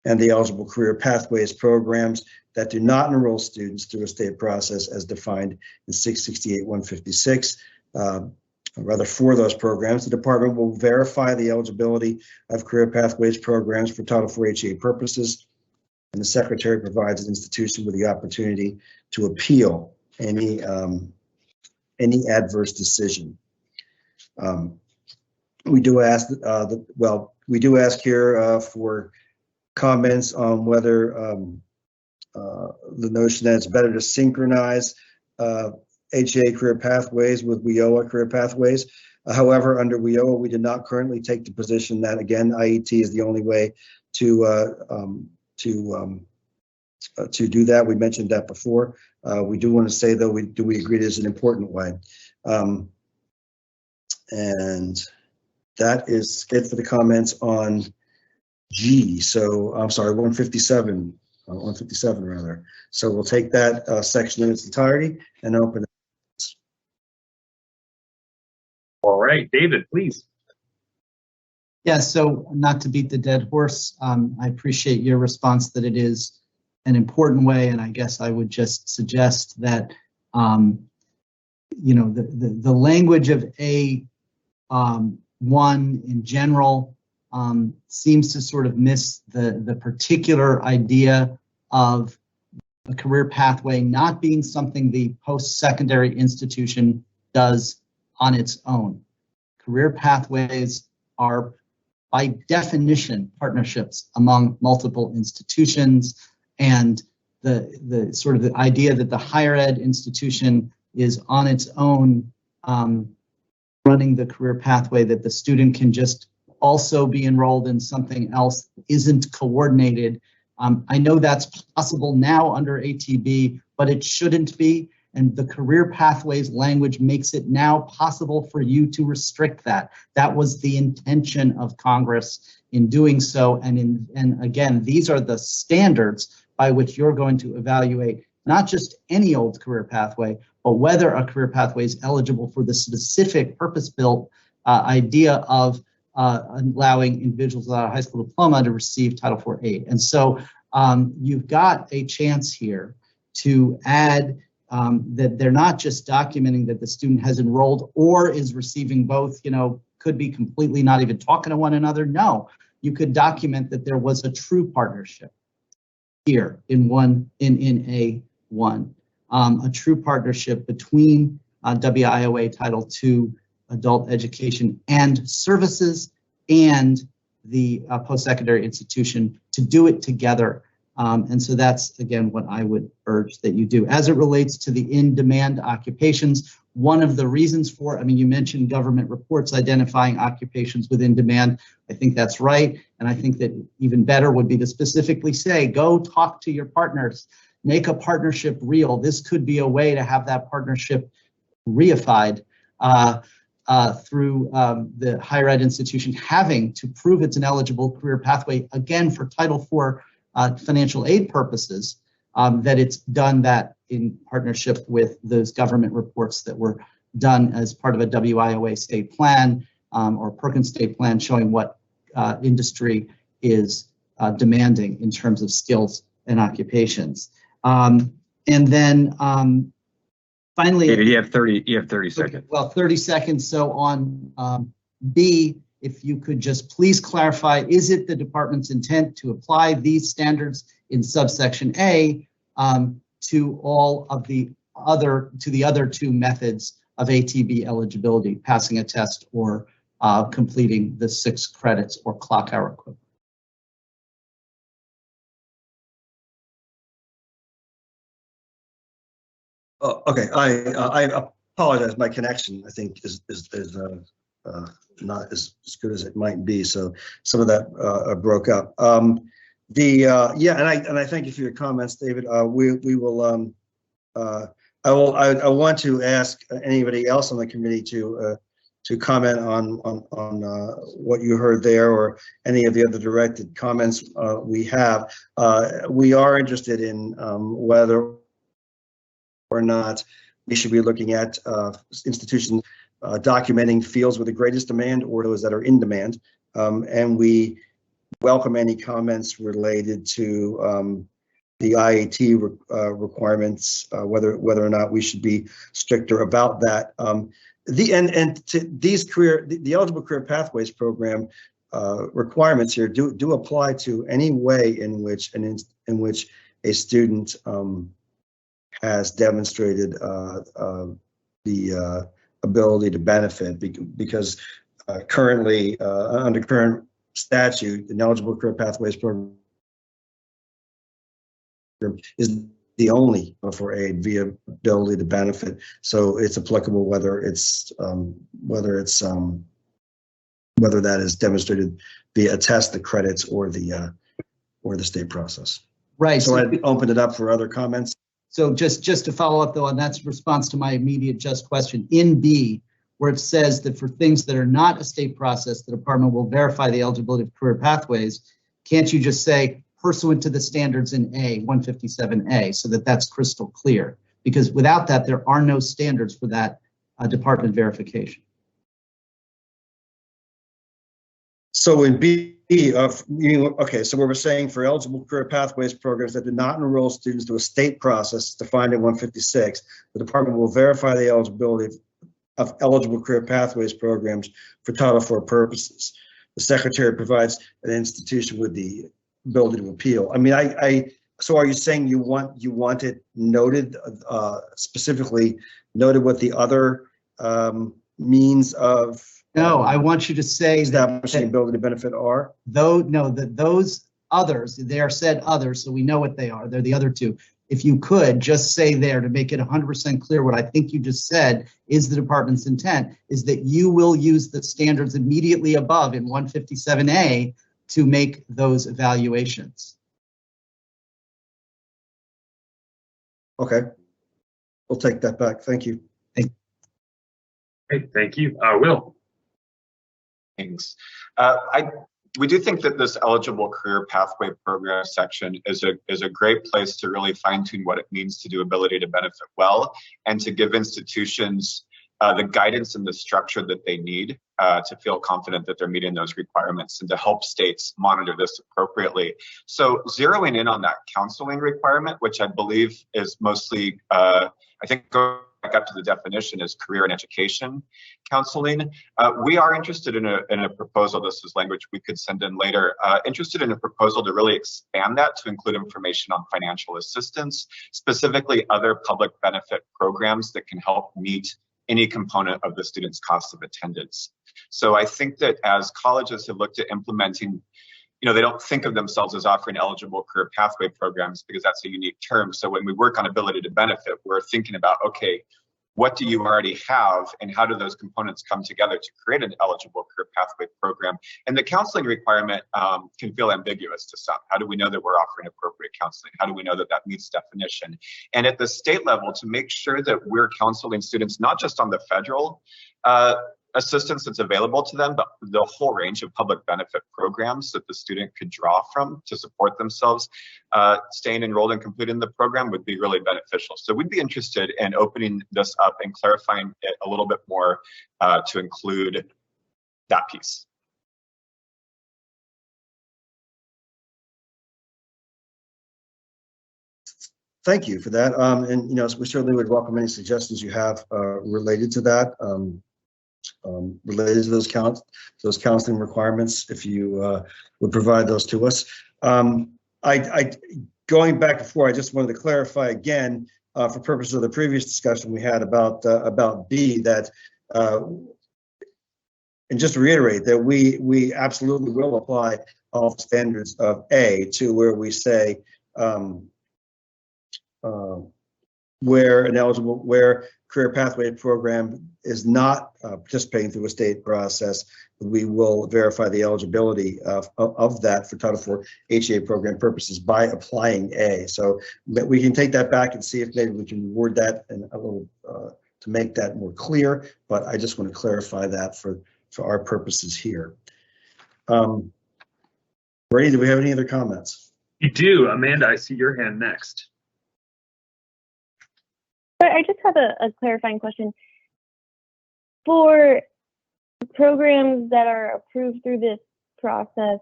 And the eligible career pathways programs that do not enroll students through a state process as defined in 668.156. Rather, for those programs, the department will verify the eligibility of career pathways programs for Title IV HEA purposes, and the secretary provides an institution with the opportunity to appeal any adverse decision. We do ask here for comments on whether the notion that it's better to synchronize HEA career pathways with WIOA career pathways. However, under WIOA, we do not currently take the position that, again, IET is the only way to do that. We mentioned that before. We do want to say, though, we agree it is an important way. And that is it for the comments on G. So I'm sorry, 157 rather. So we'll take that section in its entirety and open it. All right, David, please. Yeah, so not to beat the dead horse, I appreciate your response that it is an important way, and I guess I would just suggest that you know, the language of A1 in general seems to sort of miss the particular idea of a career pathway not being something the post-secondary institution does on its own. Career pathways are, by definition, partnerships among multiple institutions, and the sort of the idea that the higher ed institution is on its own running the career pathway, that the student can just also be enrolled in something else isn't coordinated. I know that's possible now under ATB, but it shouldn't be. And the career pathways language makes it now possible for you to restrict that. That was the intention of Congress in doing so. And again, these are the standards by which you're going to evaluate not just any old career pathway, but whether a career pathway is eligible for the specific purpose-built idea of allowing individuals without a high school diploma to receive Title IV aid. And so you've got a chance here to add that they're not just documenting that the student has enrolled or is receiving both, you know, could be completely not even talking to one another. No, you could document that there was a true partnership here in A1, a true partnership between WIOA Title II adult education and services and the post-secondary institution to do it together. And so that's, again, what I would urge that you do. As it relates to the in-demand occupations, one of the reasons for, I mean, you mentioned government reports identifying occupations within demand. I think that's right. And I think that even better would be to specifically say, go talk to your partners, make a partnership real. This could be a way to have that partnership reified through the higher ed institution having to prove it's an eligible career pathway, again, for Title IV financial aid purposes, that it's done that in partnership with those government reports that were done as part of a WIOA state plan or Perkins state plan showing what industry is demanding in terms of skills and occupations. And then finally, David, you have 30 seconds. Well, 30 seconds. So on B, if you could just please clarify, is it the department's intent to apply these standards in subsection A to all of the other two methods of ATB eligibility, passing a test or completing the 6 credits or clock hour equivalent? Oh, okay, I apologize. My connection, I think, is not as good as it might be. So some of that broke up. Yeah, and I thank you for your comments, David. We will. I want to ask anybody else on the committee to comment on what you heard there or any of the other directed comments we have. We are interested in whether or not we should be looking at institutions documenting fields with the greatest demand or those that are in demand. And we welcome any comments related to the IAT requirements, whether or not we should be stricter about that. The eligible career pathways program requirements here do apply to any way in which a student has demonstrated the ability to benefit, because currently under current statute, an eligible career pathways program is the only for aid via ability to benefit. So it's applicable whether that is demonstrated via a test, the credits, or the state process. Right. So I'd open it up for other comments. So just to follow up though, and that's response to my immediate just question, in B, where it says that for things that are not a state process, the department will verify the eligibility of career pathways. Can't you just say pursuant to the standards in A, 157A, so that that's crystal clear? Because without that, there are no standards for that department verification. So in B, okay, so what we're saying for eligible career pathways programs that do not enroll students through a state process defined in 156, the department will verify the eligibility of eligible career pathways programs for Title IV purposes. The secretary provides an institution with the ability to appeal. I mean, so are you saying you want it noted, specifically noted what the other means of? No, I want you to say establishing ability to benefit are? Though, no, that those others, they are said others, so we know what they are. They're the other two. If you could just say there to make it 100% clear what I think you just said is the department's intent, is that you will use the standards immediately above in 157A to make those evaluations. Okay, we'll take that back. Thank you. Great, thank you. Will. Thanks. We do think that this eligible career pathway program section is a great place to really fine tune what it means to do ability to benefit well, and to give institutions the guidance and the structure that they need to feel confident that they're meeting those requirements, and to help states monitor this appropriately. So zeroing in on that counseling requirement, which I believe is mostly, I think going back up to the definition, is career and education counseling. We are interested in a proposal, this is language we could send in later, interested in a proposal to really expand that to include information on financial assistance, specifically other public benefit programs that can help meet any component of the student's cost of attendance. So I think that as colleges have looked at implementing, they don't think of themselves as offering eligible career pathway programs because that's a unique term. So when we work on ability to benefit, we're thinking about, okay, what do you already have and how do those components come together to create an eligible career pathway program? And the counseling requirement can feel ambiguous to some. How do we know that we're offering appropriate counseling? How do we know that that meets definition? And at the state level, to make sure that we're counseling students, not just on the federal assistance that's available to them, but the whole range of public benefit programs that the student could draw from to support themselves, staying enrolled and completing the program would be really beneficial. So we'd be interested in opening this up and clarifying it a little bit more to include that piece. Thank you for that. And we certainly would welcome any suggestions you have related to that. Related to those counseling requirements, if you would provide those to us. Going back before, I just wanted to clarify again, for purposes of the previous discussion we had about B, that and just to reiterate that we absolutely will apply all standards of A to where we say where career pathway program is not participating through a state process, we will verify the eligibility of that for Title IV HEA program purposes by applying A. So we can take that back and see if maybe we can word that in a little to make that more clear. But I just want to clarify that for our purposes here. Brady, do we have any other comments? You do. Amanda, I see your hand next. I just have a clarifying question. For programs that are approved through this process,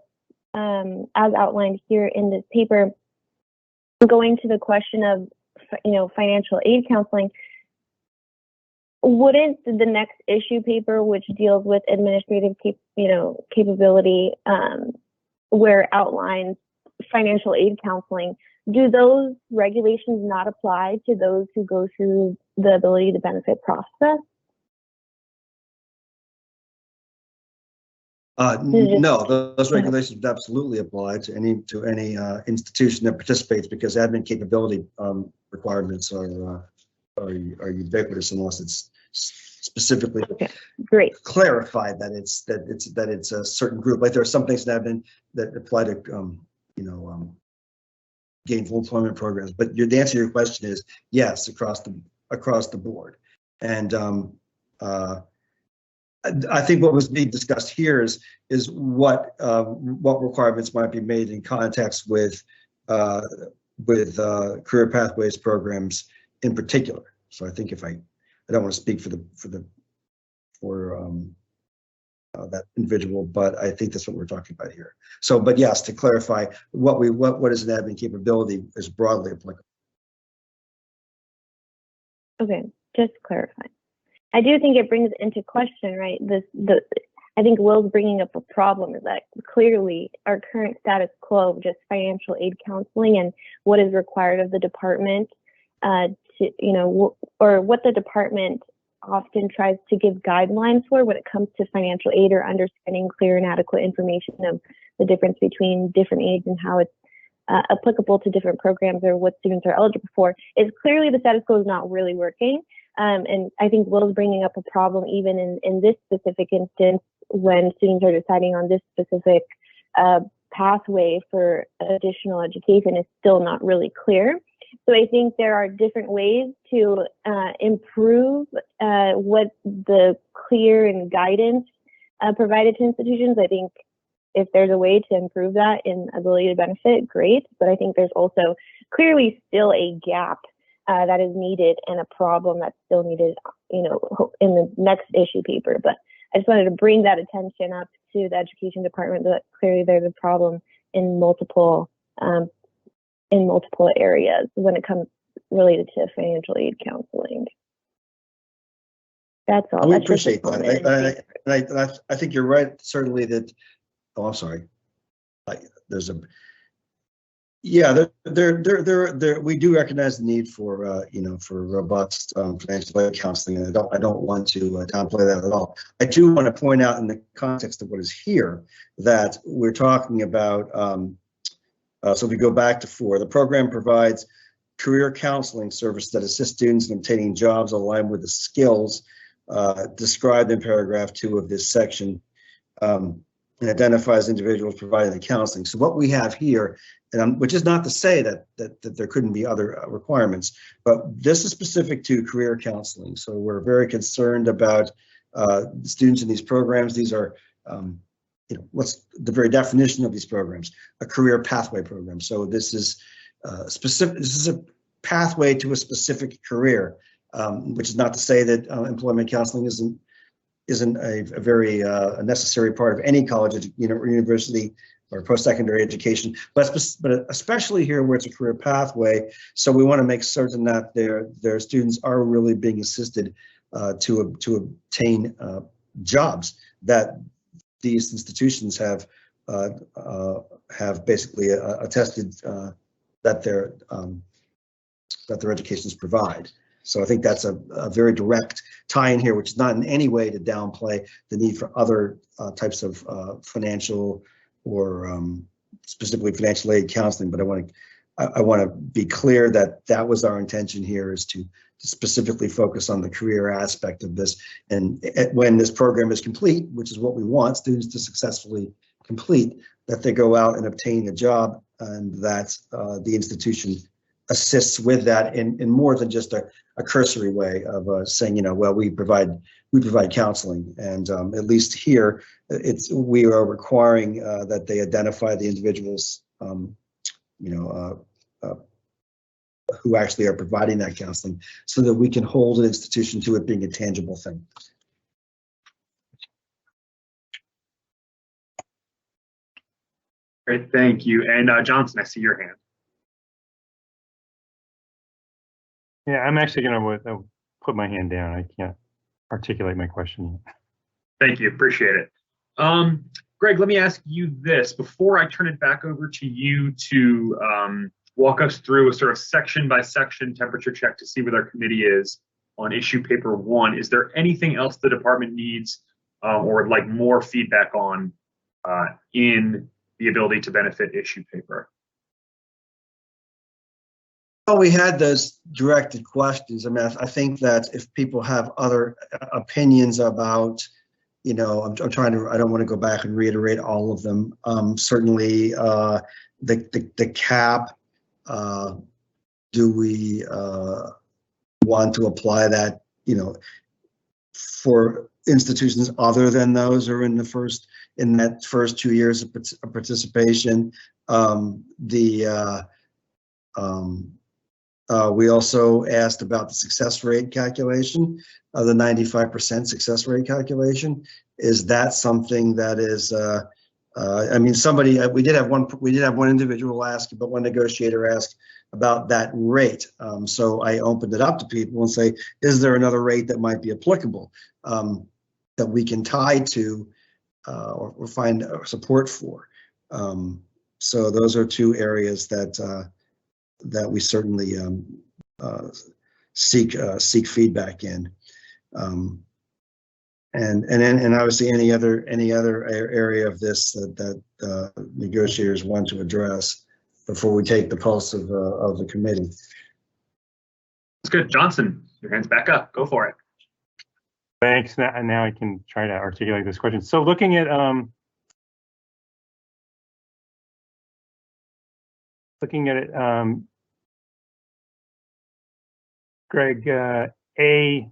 as outlined here in this paper, going to the question of, financial aid counseling, wouldn't the next issue paper, which deals with administrative capability, where it outlines financial aid counseling, do those regulations not apply to those who go through the ability to benefit process? No, those regulations would absolutely apply to any institution that participates, because admin capability requirements are ubiquitous unless it's specifically clarified that it's a certain group. Like there are some things that apply to gainful employment programs. But the answer to your question is yes, across the board. And I think what was being discussed here is what requirements might be made in context with career pathways programs in particular. So I think I don't want to speak for that individual, but I think that's what we're talking about here. So, but yes, to clarify, what is an admin capability is broadly applicable. Okay, just clarifying. I do think it brings into question, right? I think Will's bringing up a problem is that clearly our current status quo of just financial aid counseling and what is required of the department or what the department often tries to give guidelines for when it comes to financial aid, or understanding clear and adequate information of the difference between different aids and how it's applicable to different programs or what students are eligible for, is clearly the status quo is not really working. And I think Will's bringing up a problem even in this specific instance when students are deciding on this specific pathway for additional education is still not really clear. So I think there are different ways to improve what the clear and guidance provided to institutions. I think if there's a way to improve that in ability to benefit, great. But I think there's also clearly still a gap that is needed and a problem that's still needed, in the next issue paper. But I just wanted to bring that attention up to the education department that clearly there's a problem in multiple areas when it comes related to financial aid counseling. That's all. We appreciate that. I think you're right. Certainly that. Oh, I'm sorry. We do recognize the need for for robust financial aid counseling, and I don't want to downplay that at all. I do want to point out in the context of what is here that we're talking about. So if we go back to 4, the program provides career counseling service that assists students in obtaining jobs aligned with the skills described in paragraph 2 of this section, and identifies individuals providing the counseling. So what we have here, which is not to say that there couldn't be other requirements, but this is specific to career counseling. So we're very concerned about students in these programs. These are what's the very definition of these programs? A career pathway program. So this is specific. This is a pathway to a specific career, which is not to say that employment counseling isn't a very necessary part of any college, university, or post-secondary education, but especially here where it's a career pathway. So we want to make certain that their students are really being assisted to obtain jobs that these institutions have basically attested that their educations provide. So I think that's a very direct tie in here, which is not in any way to downplay the need for other types of financial or specifically financial aid counseling. But I want to be clear that was our intention here, is to specifically focus on the career aspect of this. And when this program is complete, which is what we want students to successfully complete, that they go out and obtain a job, and that the institution assists with that in more than just a cursory way of saying, well, we provide counseling. And at least here, we are requiring that they identify the individual's who actually are providing that counseling, so that we can hold an institution to it being a tangible thing. Great, thank you. And Johnson, I see your hand. Yeah, I'm actually going to put my hand down. I can't articulate my question yet. Thank you, appreciate it. Greg, let me ask you this before I turn it back over to you to walk us through a sort of section by section temperature check to see where their committee is on issue paper 1. Is there anything else the department needs or would like more feedback on in the ability to benefit issue paper? Well, we had those directed questions. I mean, I think that if people have other opinions about, you know, I'm trying to, I don't want to go back and reiterate all of them. Certainly the cap, do we want to apply that, you know, for institutions other than those or in that first 2 years of participation? We also asked about the success rate calculation, the 95% success rate calculation. Is that something that is, I mean, somebody, we did have one individual ask, but one negotiator asked about that rate. So I opened it up to people and say, is there another rate that might be applicable that we can tie to or find support for? So those are two areas that that we certainly seek feedback in, and obviously any other area of this that negotiators want to address before we take the pulse of the committee. That's good, Johnson. Your hand's back up. Go for it. Thanks. Now I can try to articulate this question. So looking at it. Greg, A6.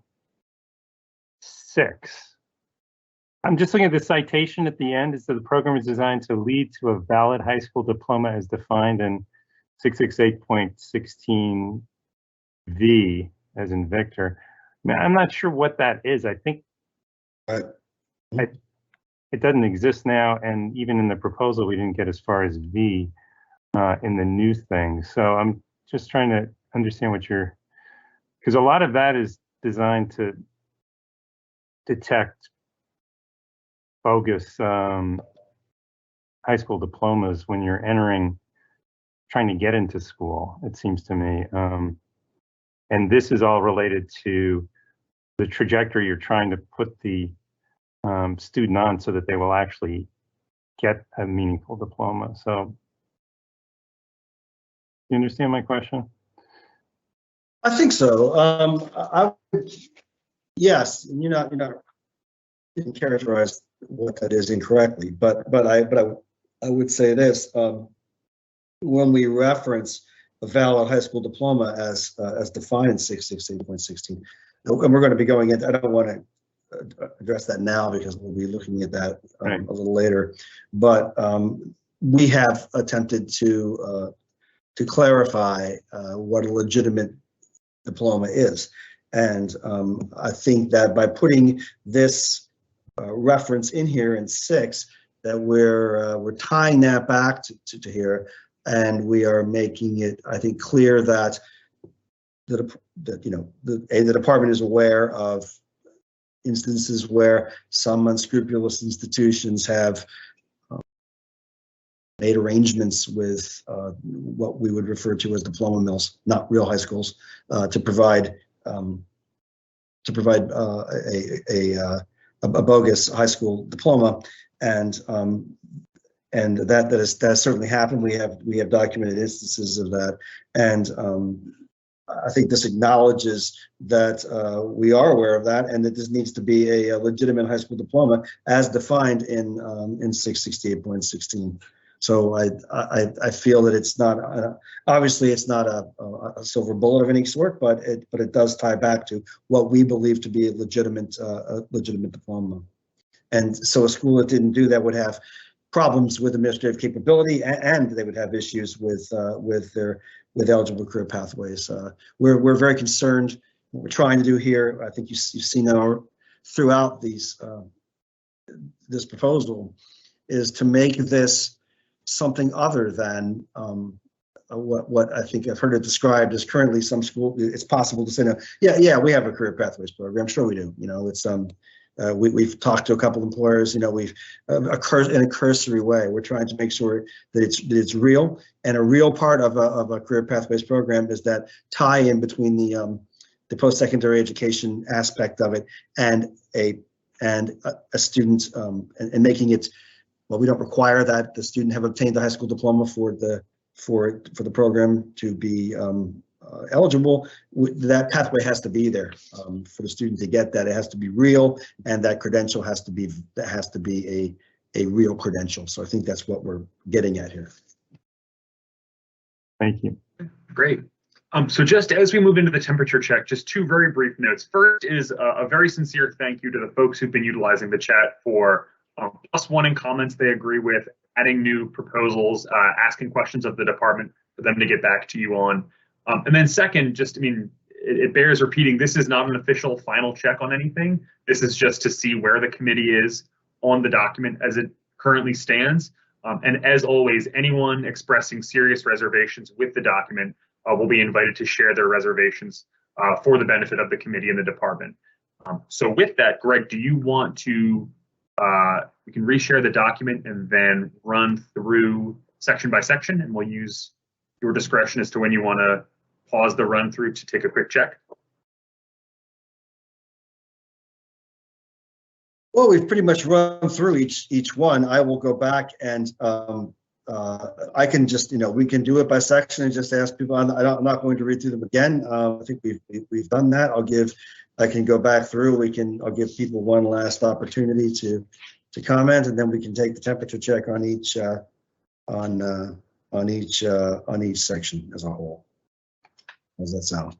I'm just looking at the citation at the end. It says the program is designed to lead to a valid high school diploma as defined in 668.16V, as in Victor. I'm not sure what that is. I think it doesn't exist now, and even in the proposal, we didn't get as far as V in the new thing. So I'm just trying to understand what you're, because a lot of that is designed to detect bogus high school diplomas when you're trying to get into school, it seems to me. And this is all related to the trajectory you're trying to put the student on so that they will actually get a meaningful diploma. So, you understand my question? I think so. Yes, you didn't characterize what that is incorrectly, but I would say this: when we reference a valid high school diploma as defined in 668.16, and we're going to be going into, I don't want to address that now because we'll be looking at that a little later, but we have attempted to clarify what a legitimate diploma is. And I think that by putting this reference in here in 6, that we're tying that back to here, and we are making it, I think, clear that the department is aware of instances where some unscrupulous institutions have made arrangements with what we would refer to as diploma mills, not real high schools, to provide a bogus high school diploma, and that has certainly happened. We have documented instances of that, and I think this acknowledges that we are aware of that, and that this needs to be a legitimate high school diploma as defined in 668.16. So I feel that it's not obviously it's not a silver bullet of any sort, but it does tie back to what we believe to be a legitimate diploma. And so a school that didn't do that would have problems with administrative capability, and they would have issues with their with eligible career pathways. We're very concerned. What we're trying to do here, I think you've seen throughout these this proposal, is to make this something other than what I think I've heard it described as currently some school. It's possible to say, no, yeah, we have a career pathways program. Sure we do. You know, it's we've talked to a couple of employers. You know, we've in a cursory way. We're trying to make sure that it's real, and a real part of a career pathways program is that tie in between the post-secondary education aspect of it and a student and making it. Well, we don't require that the student have obtained the high school diploma for the program to be eligible. That pathway has to be there for the student to get that. It has to be real, and that credential has to be a real credential. So I think that's what we're getting at here. Thank you. Great. So just as we move into the temperature check, just two very brief notes. First is a very sincere thank you to the folks who've been utilizing the chat for +1 in comments they agree with, adding new proposals, asking questions of the department for them to get back to you on. And then second, just, I mean, it bears repeating, this is not an official final check on anything. This is just to see where the committee is on the document as it currently stands. And as always, anyone expressing serious reservations with the document will be invited to share their reservations for the benefit of the committee and the department. So with that, Greg, do you want to, we can reshare the document and then run through section by section, and we'll use your discretion as to when you want to pause the run through to take a quick check. Well, we've pretty much run through each one. I will go back and I can just, you know, we can do it by section and just ask people. I'm not going to read through them again. I think we've done that. I can go back through. I'll give people one last opportunity to comment, and then we can take the temperature check on each section as a whole. How does that sound?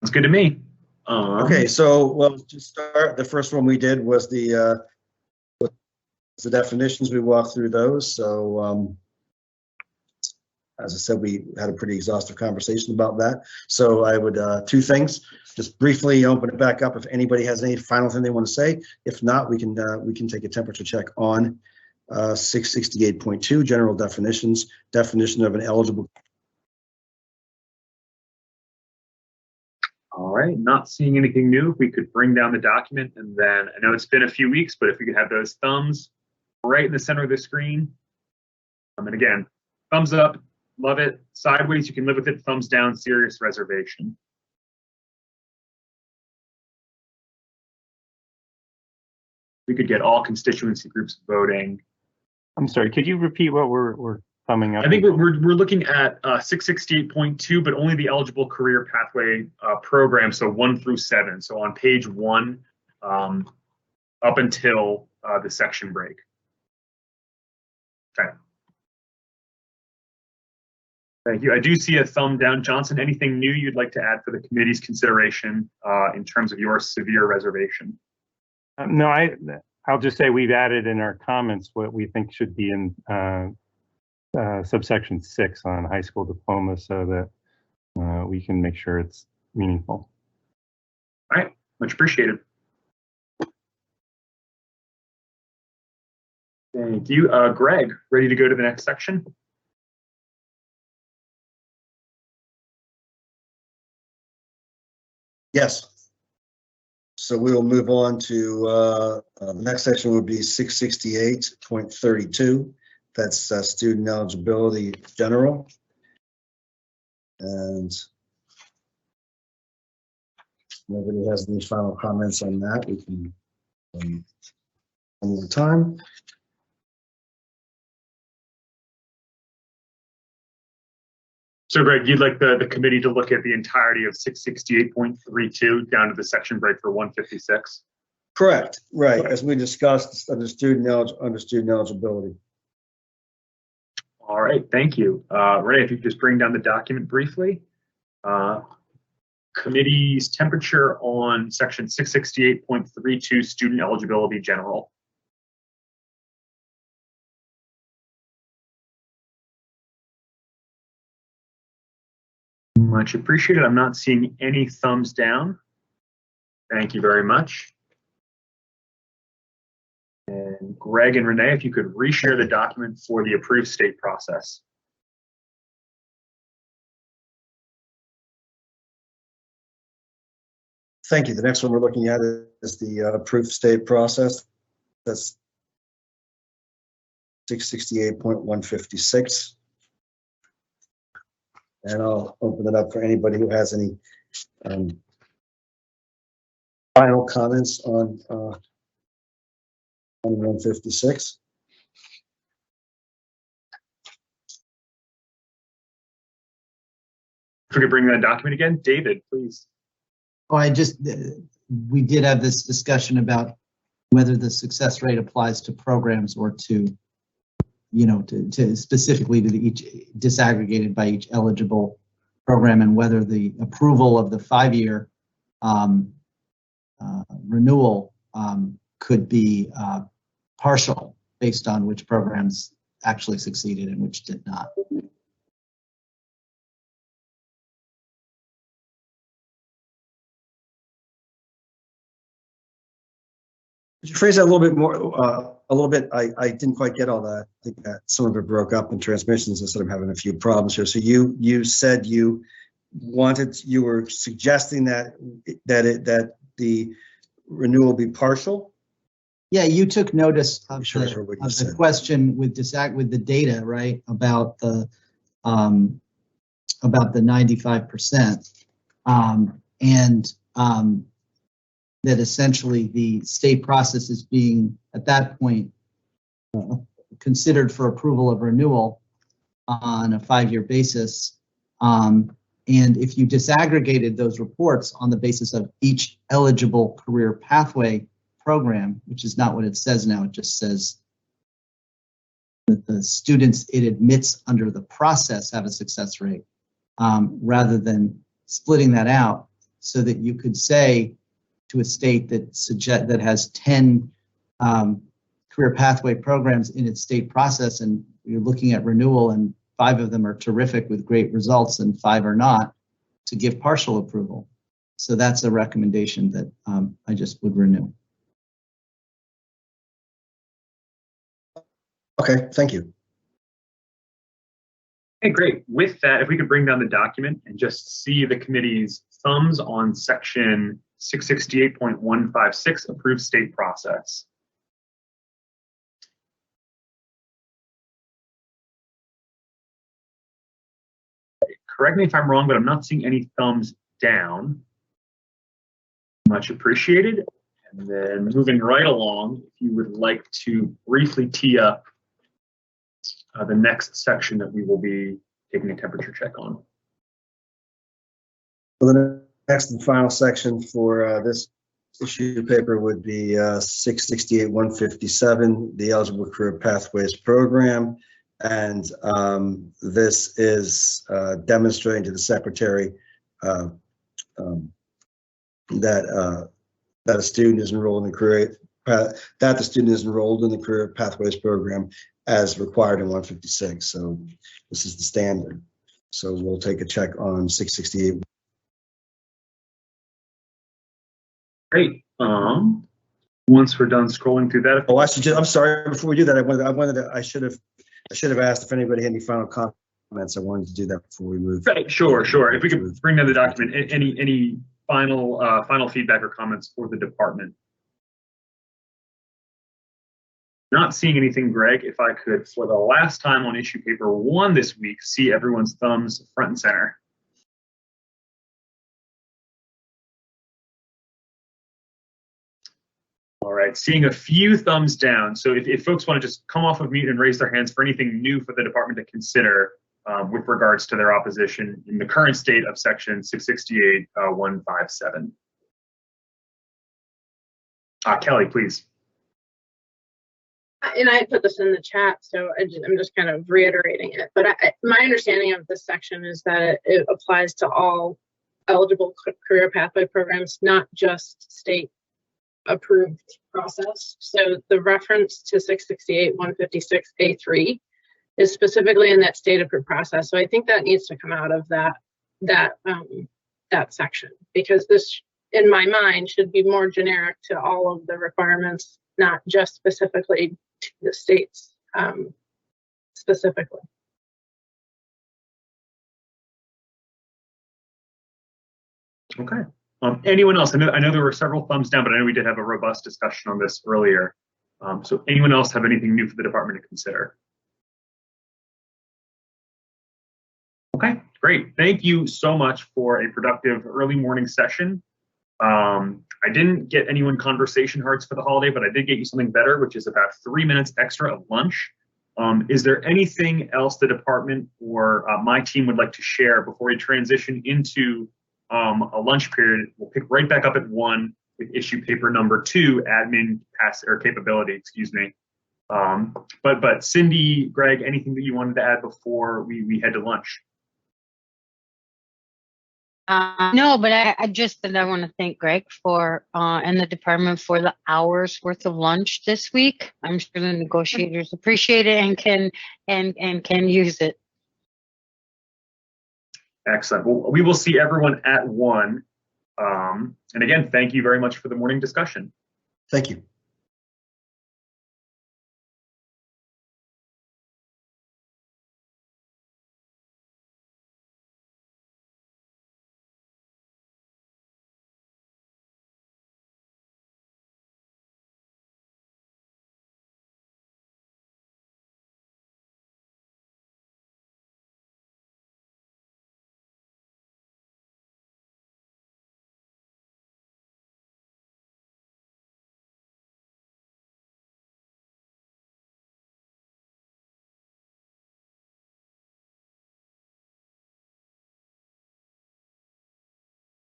That's good to me. Okay, so well, to start, the first one we did was the definitions. We walked through those. So as I said, we had a pretty exhaustive conversation about that. So I would two things. Just briefly open it back up if anybody has any final thing they want to say. If not, we can take a temperature check on 668.2 general definitions. Definition of an eligible. All right, not seeing anything new. If we could bring down the document, and then I know it's been a few weeks, but if we could have those thumbs right in the center of the screen. And again, thumbs up, love it. Sideways, you can live with it. Thumbs down, serious reservation. We could get all constituency groups voting. I'm sorry, could you repeat what we're thumbing up? I think we're looking at 668.2, but only the eligible career pathway program, so 1 through 7. So on page 1, up until the section break. Okay. Thank you. I do see a thumb down. Johnson, anything new you'd like to add for the committee's consideration in terms of your severe reservation? No, I'll just say we've added in our comments what we think should be in subsection 6 on high school diploma, so that we can make sure it's meaningful. All right, much appreciated. Thank you. Greg, ready to go to the next section? Yes. So we will move on to the next section would be 668.32. That's student eligibility general. And if nobody has any final comments on that, we can one more time. So Greg, you'd like the committee to look at the entirety of 668.32 down to the section break for 156? Correct, right, as we discussed under student eligibility. All right, thank you. Ray, if you could just bring down the document briefly. Committee's temperature on section 668.32 student eligibility general. Much appreciated. I'm not seeing any thumbs down. Thank you very much. And Greg and Renee, if you could reshare the document for the approved state process. Thank you. The next one we're looking at is the approved state process. That's 668.156. And I'll open it up for anybody who has any final comments on 156. If we could bring that document again, David, please. Oh, we did have this discussion about whether the success rate applies to programs or to, to specifically to each disaggregated by each eligible program, and whether the approval of the 5-year renewal could be partial based on which programs actually succeeded and which did not. Could you phrase that a little bit more? A little bit. I didn't quite get all that. I think that some of it broke up in transmissions instead of having a few problems here. So you said you were suggesting that the renewal be partial. Yeah, you took notice of the question with the data, right, about the 95%, and that essentially the state process is being at that point considered for approval of renewal on a 5-year basis. And if you disaggregated those reports on the basis of each eligible career pathway program, which is not what it says now, it just says that the students it admits under the process have a success rate, rather than splitting that out so that you could say to a state that has 10 career pathway programs in its state process, and you're looking at renewal and 5 of them are terrific with great results and 5 are not, to give partial approval. So that's a recommendation that I just would renew. Okay, thank you. Okay, great. With that, if we could bring down the document and just see the committee's thumbs on section 668.156, approved state process. Correct me if I'm wrong, but I'm not seeing any thumbs down. Much appreciated. And then moving right along, if you would like to briefly tee up the next section that we will be taking a temperature check on. So the next and final section for this issue paper would be 668.157, the Eligible Career Pathways Program. And this is demonstrating to the Secretary that a student is enrolled in the Career Pathways Program as required in 156. So this is the standard. So we'll take a check on 668. Great. Once we're done scrolling through that. Oh, I'm sorry. Before we do that, I should have asked if anybody had any final comments. I wanted to do that before we move. Right. Sure. If we could bring down the document, any final feedback or comments for the department. Not seeing anything, Greg. If I could, for the last time on issue paper 1 this week, see everyone's thumbs front and center. All right, seeing a few thumbs down. So if folks want to just come off of mute and raise their hands for anything new for the department to consider with regards to their opposition in the current state of section 668.157. Kelly, please. And I put this in the chat, so I'm just kind of reiterating it. But my understanding of this section is that it applies to all eligible career pathway programs, not just state approved process. So the reference to 668.156A3 is specifically in that state approved process. So I think that needs to come out of that that that section, because this, in my mind, should be more generic to all of the requirements, not just specifically to the states specifically. Okay. Anyone else? I know there were several thumbs down, but I know we did have a robust discussion on this earlier. So anyone else have anything new for the department to consider? Okay, great. Thank you so much for a productive early morning session. I didn't get anyone conversation hearts for the holiday, but I did get you something better, which is about 3 minutes extra of lunch. Is there anything else the department or my team would like to share before we transition into a lunch period? We'll pick right back up at 1 with issue paper number 2, admin pass or capability, excuse me. But Cindy, Greg, anything that you wanted to add before we head to lunch? No, but I want to thank Greg for and the department for the hours worth of lunch this week. I'm sure the negotiators appreciate it and can use it. Excellent. Well, we will see everyone at 1. And again, thank you very much for the morning discussion. Thank you.